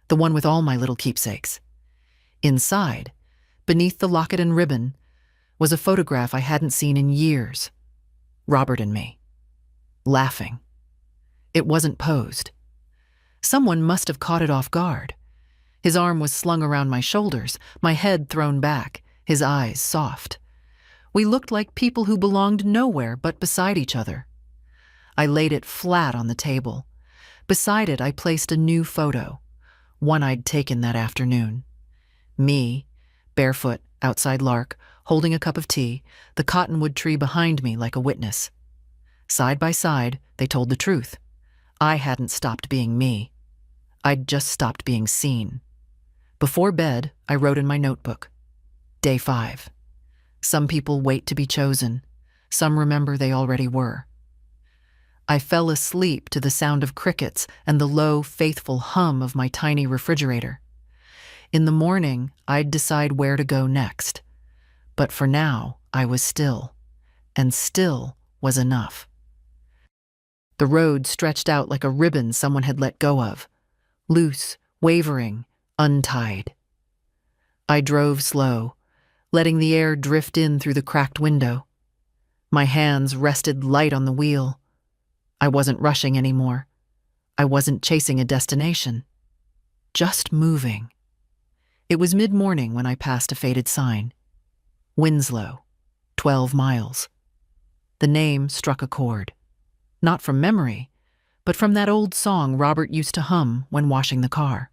the one with all my little keepsakes. Inside, beneath the locket and ribbon, was a photograph I hadn't seen in years. Robert and me, laughing. It wasn't posed. Someone must have caught it off guard. His arm was slung around my shoulders, my head thrown back, his eyes soft. We looked like people who belonged nowhere but beside each other. I laid it flat on the table. Beside it, I placed a new photo, one I'd taken that afternoon. Me, barefoot, outside Lark, holding a cup of tea, the cottonwood tree behind me like a witness. Side by side, they told the truth. I hadn't stopped being me. I'd just stopped being seen. Before bed, I wrote in my notebook. Day 5. Some people wait to be chosen. Some remember they already were. I fell asleep to the sound of crickets and the low, faithful hum of my tiny refrigerator. In the morning, I'd decide where to go next. But for now, I was still, and still was enough. The road stretched out like a ribbon someone had let go of, loose, wavering, untied. I drove slow, letting the air drift in through the cracked window. My hands rested light on the wheel. I wasn't rushing anymore. I wasn't chasing a destination. Just moving. It was mid-morning when I passed a faded sign. Winslow, 12 miles. The name struck a chord. Not from memory, but from that old song Robert used to hum when washing the car.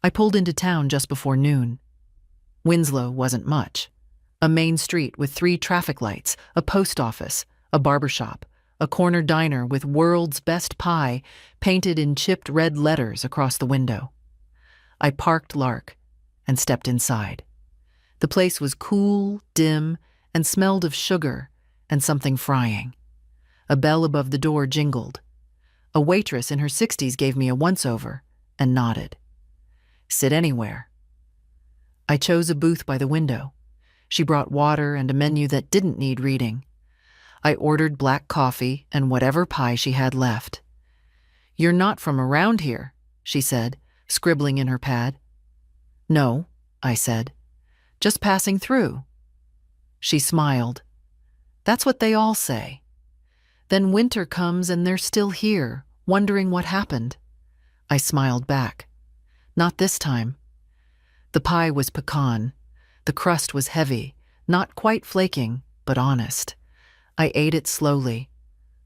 I pulled into town just before noon. Winslow wasn't much. A main street with 3 traffic lights, a post office, a barbershop, a corner diner with "World's Best Pie" painted in chipped red letters across the window. I parked Lark and stepped inside. The place was cool, dim, and smelled of sugar and something frying. A bell above the door jingled. A waitress in her 60s gave me a once-over and nodded. Sit anywhere. I chose a booth by the window. She brought water and a menu that didn't need reading. I ordered black coffee and whatever pie she had left. "You're not from around here," she said, scribbling in her pad. "No," I said. "Just passing through." She smiled. "That's what they all say. Then winter comes and they're still here, wondering what happened." I smiled back. Not this time. The pie was pecan. The crust was heavy, not quite flaking, but honest. I ate it slowly,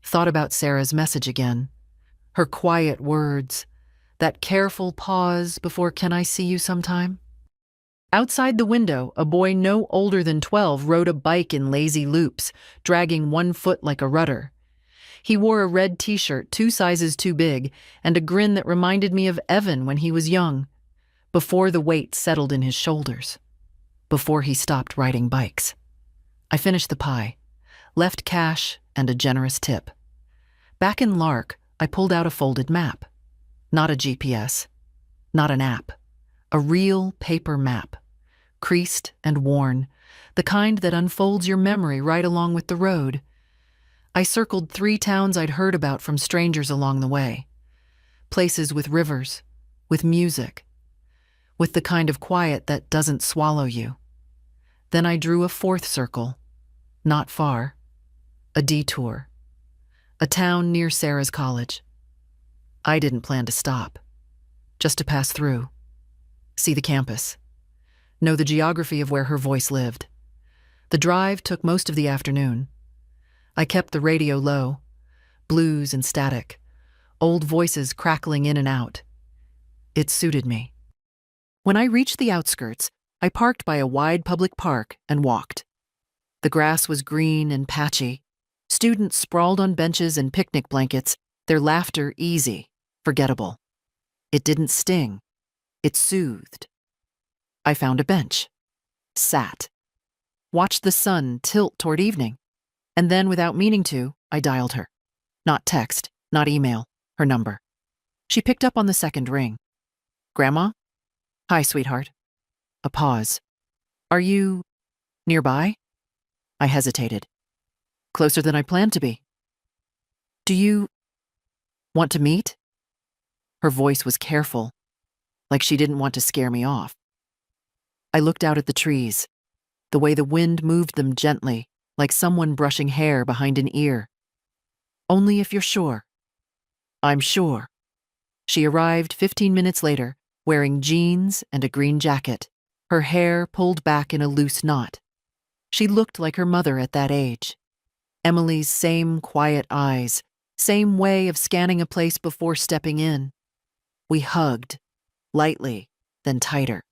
thought about Sarah's message again. Her quiet words, that careful pause before "Can I see you sometime?" Outside the window, a boy no older than 12 rode a bike in lazy loops, dragging one foot like a rudder. He wore a red t-shirt 2 sizes too big and a grin that reminded me of Evan when he was young, before the weight settled in his shoulders, before he stopped riding bikes. I finished the pie, left cash and a generous tip. Back in Lark, I pulled out a folded map. Not a GPS, not an app. A real paper map, creased and worn, the kind that unfolds your memory right along with the road. I circled 3 towns I'd heard about from strangers along the way. Places with rivers, with music, with the kind of quiet that doesn't swallow you. Then I drew a 4th circle, not far, a detour, a town near Sarah's college. I didn't plan to stop. just to pass through, see the campus, know the geography of where her voice lived. The drive took most of the afternoon. I kept the radio low, blues and static, old voices crackling in and out. It suited me. When I reached the outskirts, I parked by a wide public park and walked. The grass was green and patchy. Students sprawled on benches and picnic blankets, their laughter easy, forgettable. It didn't sting. It soothed. I found a bench, sat, watched the sun tilt toward evening, and then, without meaning to, I dialed her. Not text, not email, her number. She picked up on the second ring. Grandma? Hi, sweetheart. A pause. Are you nearby? I hesitated. Closer than I planned to be. Do you want to meet? Her voice was careful, like she didn't want to scare me off. I looked out at the trees, the way the wind moved them gently, like someone brushing hair behind an ear. Only if you're sure. I'm sure. She arrived 15 minutes later, wearing jeans and a green jacket, her hair pulled back in a loose knot. She looked like her mother at that age. Emily's same quiet eyes, same way of scanning a place before stepping in. We hugged, lightly, then tighter.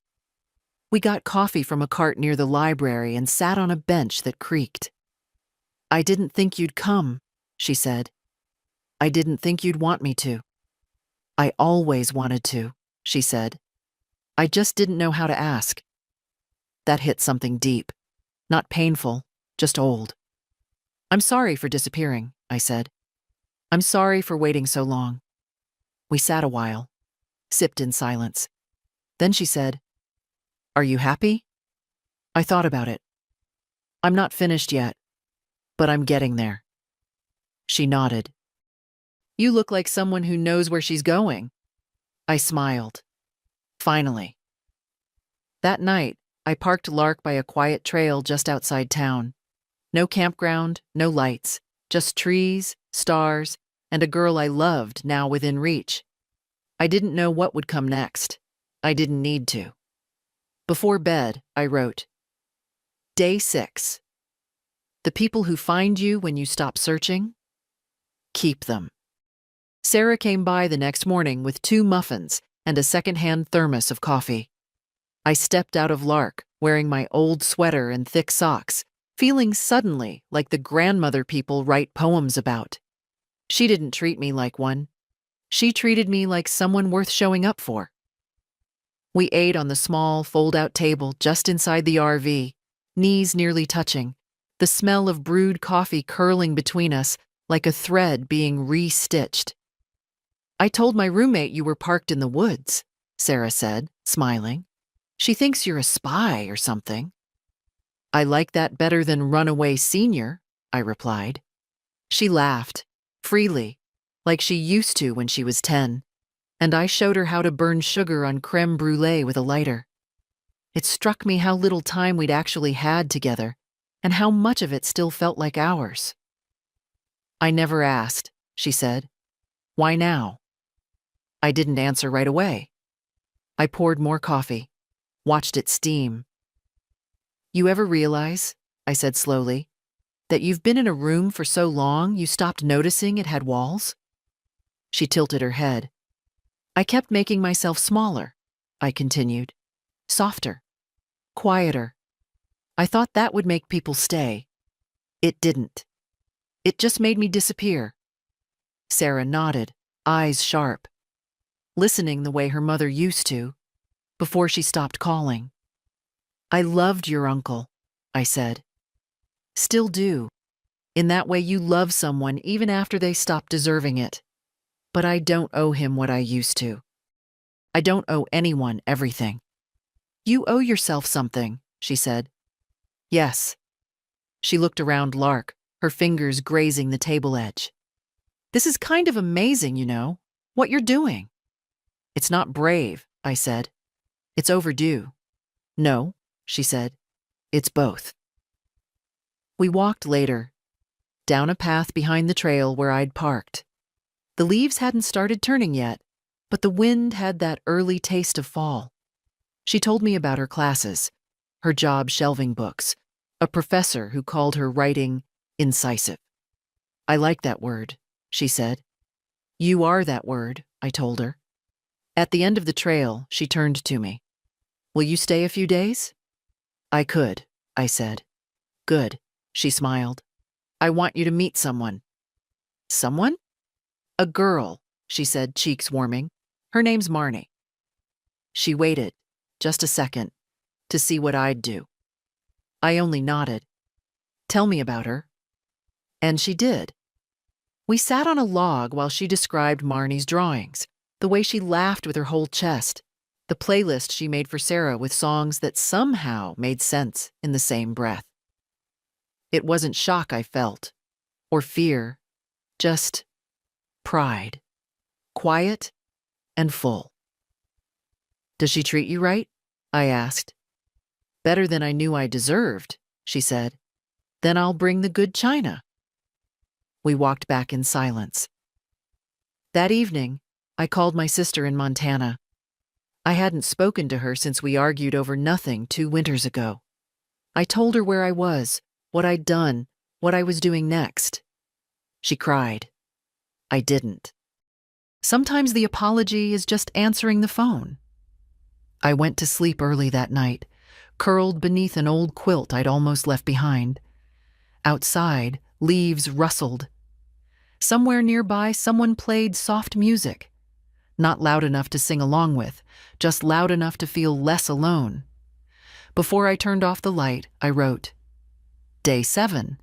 We got coffee from a cart near the library and sat on a bench that creaked. I didn't think you'd come, she said. I didn't think you'd want me to. I always wanted to, she said. I just didn't know how to ask. That hit something deep. Not painful, just old. I'm sorry for disappearing, I said. I'm sorry for waiting so long. We sat a while, sipped in silence. Then she said, Are you happy? I thought about it. I'm not finished yet, but I'm getting there. She nodded. You look like someone who knows where she's going. I smiled. Finally. That night, I parked Lark by a quiet trail just outside town. No campground, no lights, just trees, stars, and a girl I loved now within reach. I didn't know what would come next. I didn't need to. Before bed, I wrote, Day 6. The people who find you when you stop searching, keep them. Sarah came by the next morning with 2 muffins and a secondhand thermos of coffee. I stepped out of Lark, wearing my old sweater and thick socks, feeling suddenly like the grandmother people write poems about. She didn't treat me like one. She treated me like someone worth showing up for. We ate on the small, fold-out table just inside the RV, knees nearly touching, the smell of brewed coffee curling between us like a thread being re-stitched. I told my roommate you were parked in the woods, Sarah said, smiling. She thinks you're a spy or something. I like that better than runaway senior, I replied. She laughed, freely, like she used to when she was 10, and I showed her how to burn sugar on creme brulee with a lighter. It struck me how little time we'd actually had together, and how much of it still felt like ours. I never asked, she said. Why now? I didn't answer right away. I poured more coffee, watched it steam. You ever realize, I said slowly, that you've been in a room for so long you stopped noticing it had walls? She tilted her head. I kept making myself smaller, I continued. Softer, quieter. I thought that would make people stay. It didn't. It just made me disappear. Sarah nodded, eyes sharp, listening the way her mother used to, before she stopped calling. I loved your uncle, I said. Still do. In that way you love someone even after they stop deserving it. But I don't owe him what I used to. I don't owe anyone everything. You owe yourself something, she said. Yes. She looked around Lark, her fingers grazing the table edge. This is kind of amazing, you know, what you're doing. It's not brave, I said. It's overdue. No, she said. It's both. We walked later, down a path behind the trail where I'd parked. The leaves hadn't started turning yet, but the wind had that early taste of fall. She told me about her classes, her job shelving books, a professor who called her writing incisive. I like that word, she said. You are that word, I told her. At the end of the trail, she turned to me. Will you stay a few days? I could, I said. Good, she smiled. I want you to meet someone. Someone? A girl, she said, cheeks warming. Her name's Marnie. She waited, just a second, to see what I'd do. I only nodded. Tell me about her. And she did. We sat on a log while she described Marnie's drawings, the way she laughed with her whole chest, the playlist she made for Sarah with songs that somehow made sense in the same breath. It wasn't shock I felt, or fear, just pride, quiet and full. Does she treat you right? I asked. Better than I knew I deserved, she said. Then I'll bring the good china. We walked back in silence. That evening, I called my sister in Montana. I hadn't spoken to her since we argued over nothing 2 winters ago. I told her where I was, what I'd done, what I was doing next. She cried. I didn't. Sometimes the apology is just answering the phone. I went to sleep early that night, curled beneath an old quilt I'd almost left behind. Outside, leaves rustled. Somewhere nearby, someone played soft music. Not loud enough to sing along with, just loud enough to feel less alone. Before I turned off the light, I wrote, Day 7.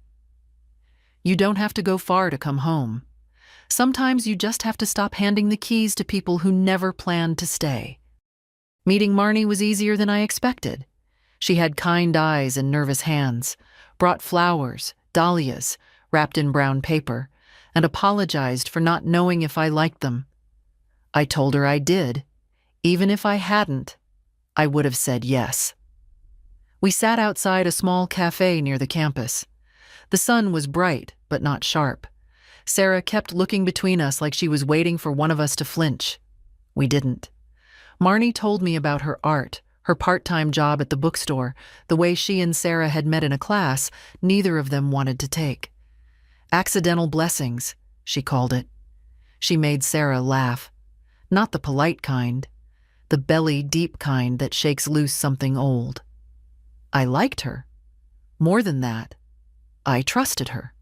You don't have to go far to come home. Sometimes you just have to stop handing the keys to people who never planned to stay. Meeting Marnie was easier than I expected. She had kind eyes and nervous hands, brought flowers, dahlias, wrapped in brown paper, and apologized for not knowing if I liked them. I told her I did. Even if I hadn't, I would have said yes. We sat outside a small cafe near the campus. The sun was bright, but not sharp. Sarah kept looking between us like she was waiting for one of us to flinch. We didn't. Marnie told me about her art, her part-time job at the bookstore, the way she and Sarah had met in a class neither of them wanted to take. Accidental blessings, she called it. She made Sarah laugh. Not the polite kind, the belly-deep kind that shakes loose something old. I liked her. More than that, I trusted her.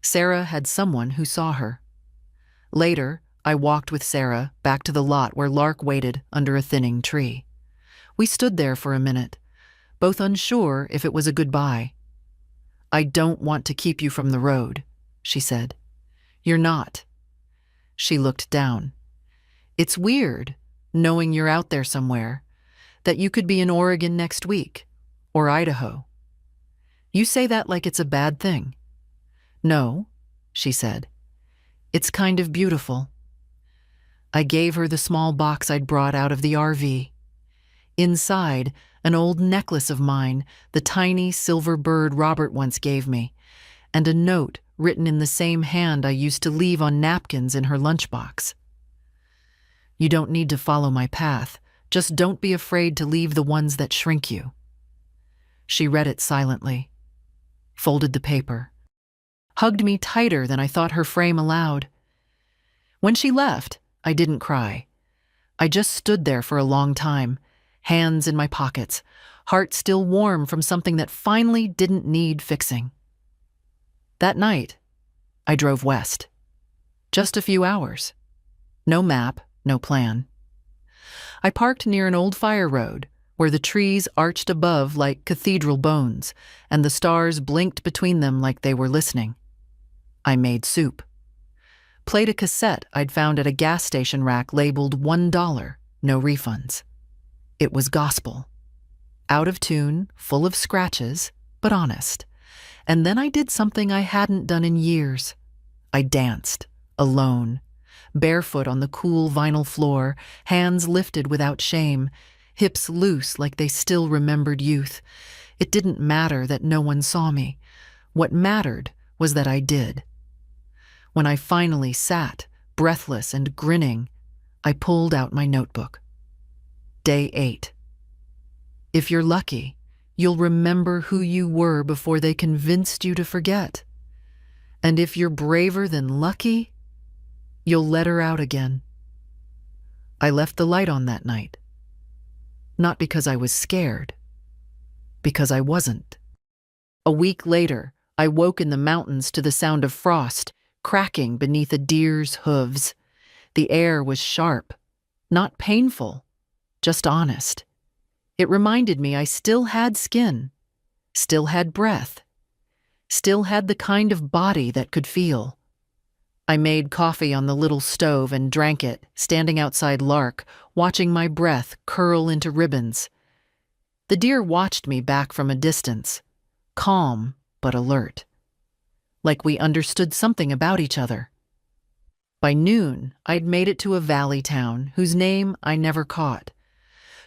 Sarah had someone who saw her. Later, I walked with Sarah back to the lot where Lark waited under a thinning tree. We stood there for a minute, both unsure if it was a goodbye. I don't want to keep you from the road, she said. You're not. She looked down. It's weird, knowing you're out there somewhere, that you could be in Oregon next week, or Idaho. You say that like it's a bad thing. No, she said. It's kind of beautiful. I gave her the small box I'd brought out of the RV. Inside, an old necklace of mine, the tiny silver bird Robert once gave me, and a note written in the same hand I used to leave on napkins in her lunchbox. You don't need to follow my path. Just don't be afraid to leave the ones that shrink you. She read it silently, folded the paper, hugged me tighter than I thought her frame allowed. When she left, I didn't cry. I just stood there for a long time, hands in my pockets, heart still warm from something that finally didn't need fixing. That night, I drove west. Just a few hours. No map, no plan. I parked near an old fire road where the trees arched above like cathedral bones and the stars blinked between them like they were listening. I made soup. Played a cassette I'd found at a gas station rack labeled $1, no refunds. It was gospel. Out of tune, full of scratches, but honest. And then I did something I hadn't done in years. I danced, alone, barefoot on the cool vinyl floor, hands lifted without shame, hips loose like they still remembered youth. It didn't matter that no one saw me. What mattered was that I did. When I finally sat, breathless and grinning, I pulled out my notebook. Day 8. If you're lucky, you'll remember who you were before they convinced you to forget. And if you're braver than lucky, you'll let her out again. I left the light on that night. Not because I was scared, because I wasn't. A week later, I woke in the mountains to the sound of frost cracking beneath a deer's hooves. The air was sharp, not painful, just honest. It reminded me I still had skin, still had breath, still had the kind of body that could feel. I made coffee on the little stove and drank it, standing outside Lark, watching my breath curl into ribbons. The deer watched me back from a distance, calm but alert, like we understood something about each other. By noon, I'd made it to a valley town whose name I never caught.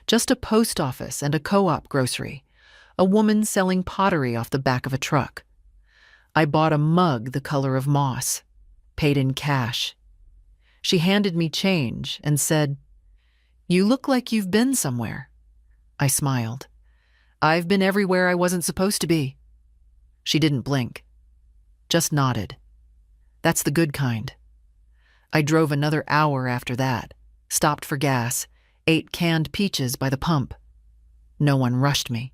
Just a post office and a co-op grocery, a woman selling pottery off the back of a truck. I bought a mug the color of moss, paid in cash. She handed me change and said, "You look like you've been somewhere." I smiled. "I've been everywhere I wasn't supposed to be." She didn't blink, just nodded. That's the good kind. I drove another hour after that, stopped for gas, ate canned peaches by the pump. No one rushed me.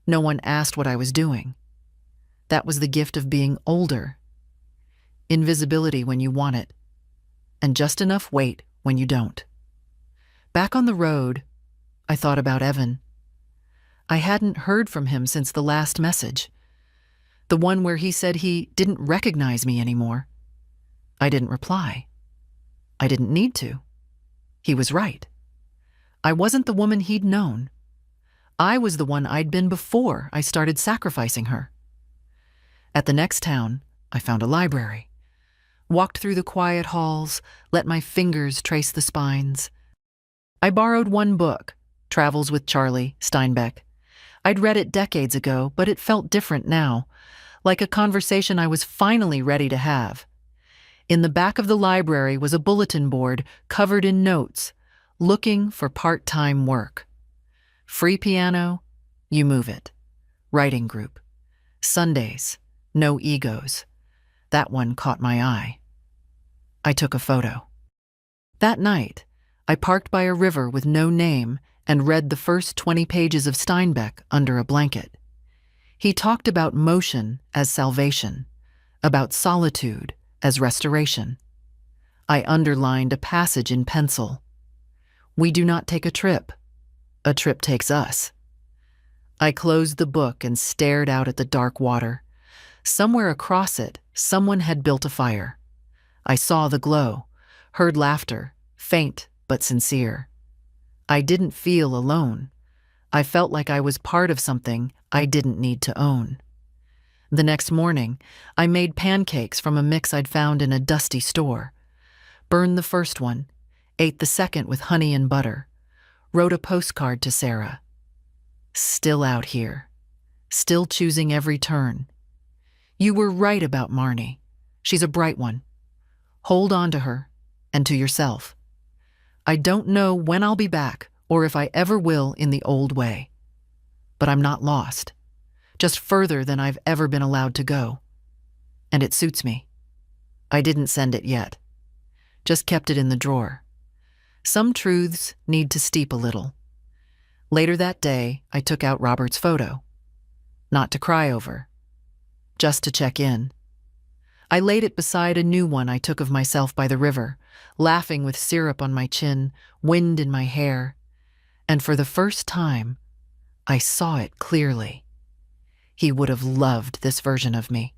No one asked what I was doing. That was the gift of being older. Invisibility when you want it, and just enough weight when you don't. Back on the road, I thought about Evan. I hadn't heard from him since the last message, the one where he said he didn't recognize me anymore. I didn't reply. I didn't need to. He was right. I wasn't the woman he'd known. I was the one I'd been before I started sacrificing her. At the next town, I found a library. Walked through the quiet halls, let my fingers trace the spines. I borrowed one book, Travels with Charlie, Steinbeck. I'd read it decades ago, but it felt different now, like a conversation I was finally ready to have. In the back of the library was a bulletin board covered in notes, looking for part-time work. Free piano, you move it. Writing group. Sundays, no egos. That one caught my eye. I took a photo. That night, I parked by a river with no name and read the first 20 pages of Steinbeck under a blanket. He talked about motion as salvation, about solitude as restoration. I underlined a passage in pencil. We do not take a trip takes us. I closed the book and stared out at the dark water. Somewhere across it, someone had built a fire. I saw the glow, heard laughter, faint but sincere. I didn't feel alone. I felt like I was part of something I didn't need to own. The next morning, I made pancakes from a mix I'd found in a dusty store. Burned the first one, ate the second with honey and butter, wrote a postcard to Sarah. Still out here, still choosing every turn. You were right about Marnie. She's a bright one. Hold on to her and to yourself. I don't know when I'll be back or if I ever will in the old way. But I'm not lost, just further than I've ever been allowed to go. And it suits me. I didn't send it yet, just kept it in the drawer. Some truths need to steep a little. Later that day, I took out Robert's photo. Not to cry over, just to check in. I laid it beside a new one I took of myself by the river, laughing with syrup on my chin, wind in my hair. And for the first time, I saw it clearly. He would have loved this version of me.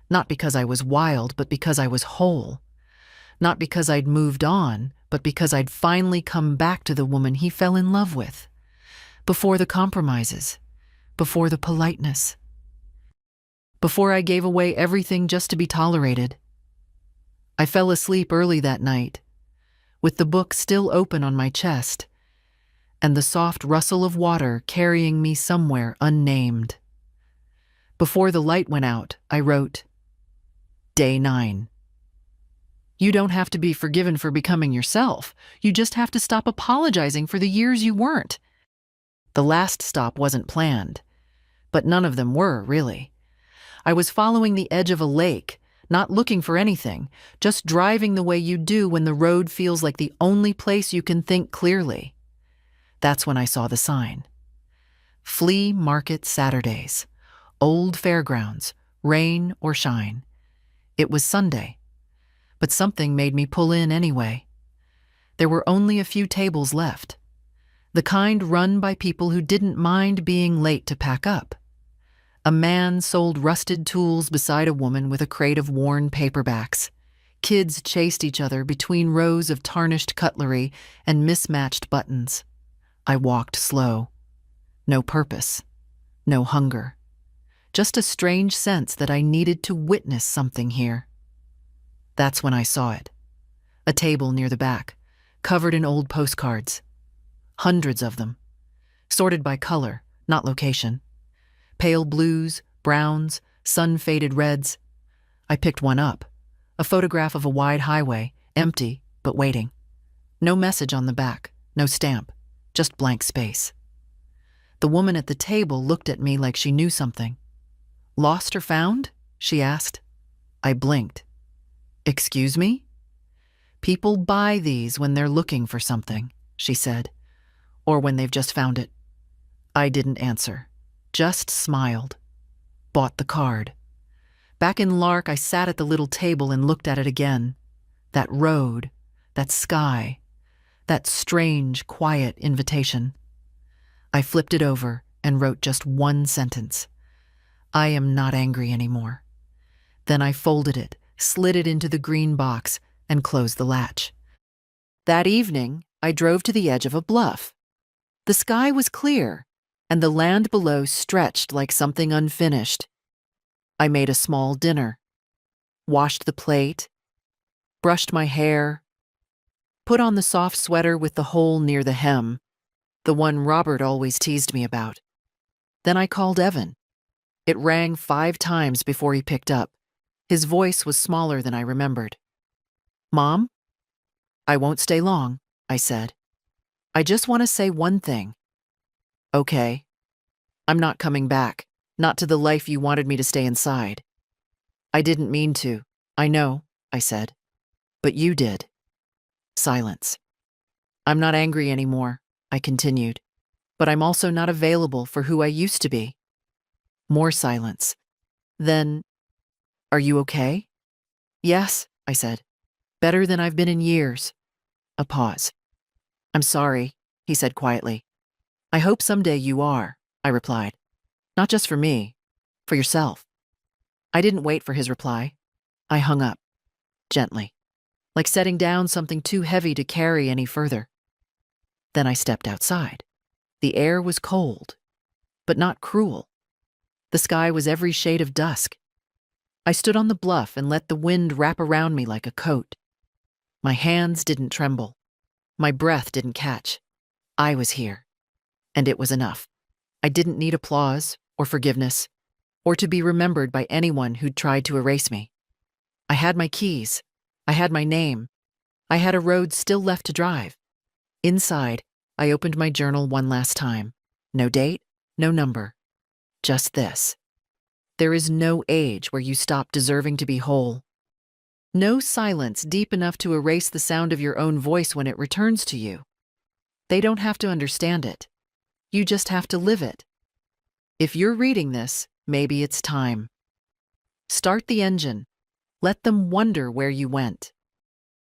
Not because I was wild, but because I was whole. Not because I'd moved on, but because I'd finally come back to the woman he fell in love with. Before the compromises, before the politeness. Before I gave away everything just to be tolerated. I fell asleep early that night, with the book still open on my chest, and the soft rustle of water carrying me somewhere unnamed. Before the light went out, I wrote, Day 9. You don't have to be forgiven for becoming yourself. You just have to stop apologizing for the years you weren't. The last stop wasn't planned, but none of them were, really. I was following the edge of a lake, not looking for anything, just driving the way you do when the road feels like the only place you can think clearly. That's when I saw the sign. Flea Market Saturdays. Old fairgrounds, rain or shine. It was Sunday, but something made me pull in anyway. There were only a few tables left, the kind run by people who didn't mind being late to pack up. A man sold rusted tools beside a woman with a crate of worn paperbacks. Kids chased each other between rows of tarnished cutlery and mismatched buttons. I walked slow. No purpose, no hunger. Just a strange sense that I needed to witness something here. That's when I saw it. A table near the back, covered in old postcards. Hundreds of them, sorted by color, not location. Pale blues, browns, sun-faded reds. I picked one up, a photograph of a wide highway, empty but waiting. No message on the back, no stamp, just blank space. The woman at the table looked at me like she knew something. "Lost or found?" she asked. I blinked. "Excuse me?" "People buy these when they're looking for something," she said, "or when they've just found it." I didn't answer, just smiled. Bought the card. Back in Lark, I sat at the little table and looked at it again. That road, that sky, that strange, quiet invitation. I flipped it over and wrote just one sentence. I am not angry anymore. Then I folded it, slid it into the green box, and closed the latch. That evening, I drove to the edge of a bluff. The sky was clear, and the land below stretched like something unfinished. I made a small dinner, washed the plate, brushed my hair, put on the soft sweater with the hole near the hem, the one Robert always teased me about. Then I called Evan. It rang 5 times before he picked up. His voice was smaller than I remembered. "Mom?" "I won't stay long," I said. "I just want to say one thing." "Okay. I'm not coming back, not to the life you wanted me to stay inside." "I didn't mean to, I know," I said. "But you did." Silence. "I'm not angry anymore," I continued, "but I'm also not available for who I used to be." More silence. Then, "Are you okay?" "Yes," I said. "Better than I've been in years." A pause. "I'm sorry," he said quietly. "I hope someday you are," I replied. "Not just for me, for yourself." I didn't wait for his reply. I hung up, gently, like setting down something too heavy to carry any further. Then I stepped outside. The air was cold, but not cruel. The sky was every shade of dusk. I stood on the bluff and let the wind wrap around me like a coat. My hands didn't tremble. My breath didn't catch. I was here, and it was enough. I didn't need applause or forgiveness, or to be remembered by anyone who'd tried to erase me. I had my keys. I had my name. I had a road still left to drive. Inside, I opened my journal one last time. No date, no number. Just this. There is no age where you stop deserving to be whole. No silence deep enough to erase the sound of your own voice when it returns to you. They don't have to understand it. You just have to live it. If you're reading this, maybe it's time. Start the engine. Let them wonder where you went.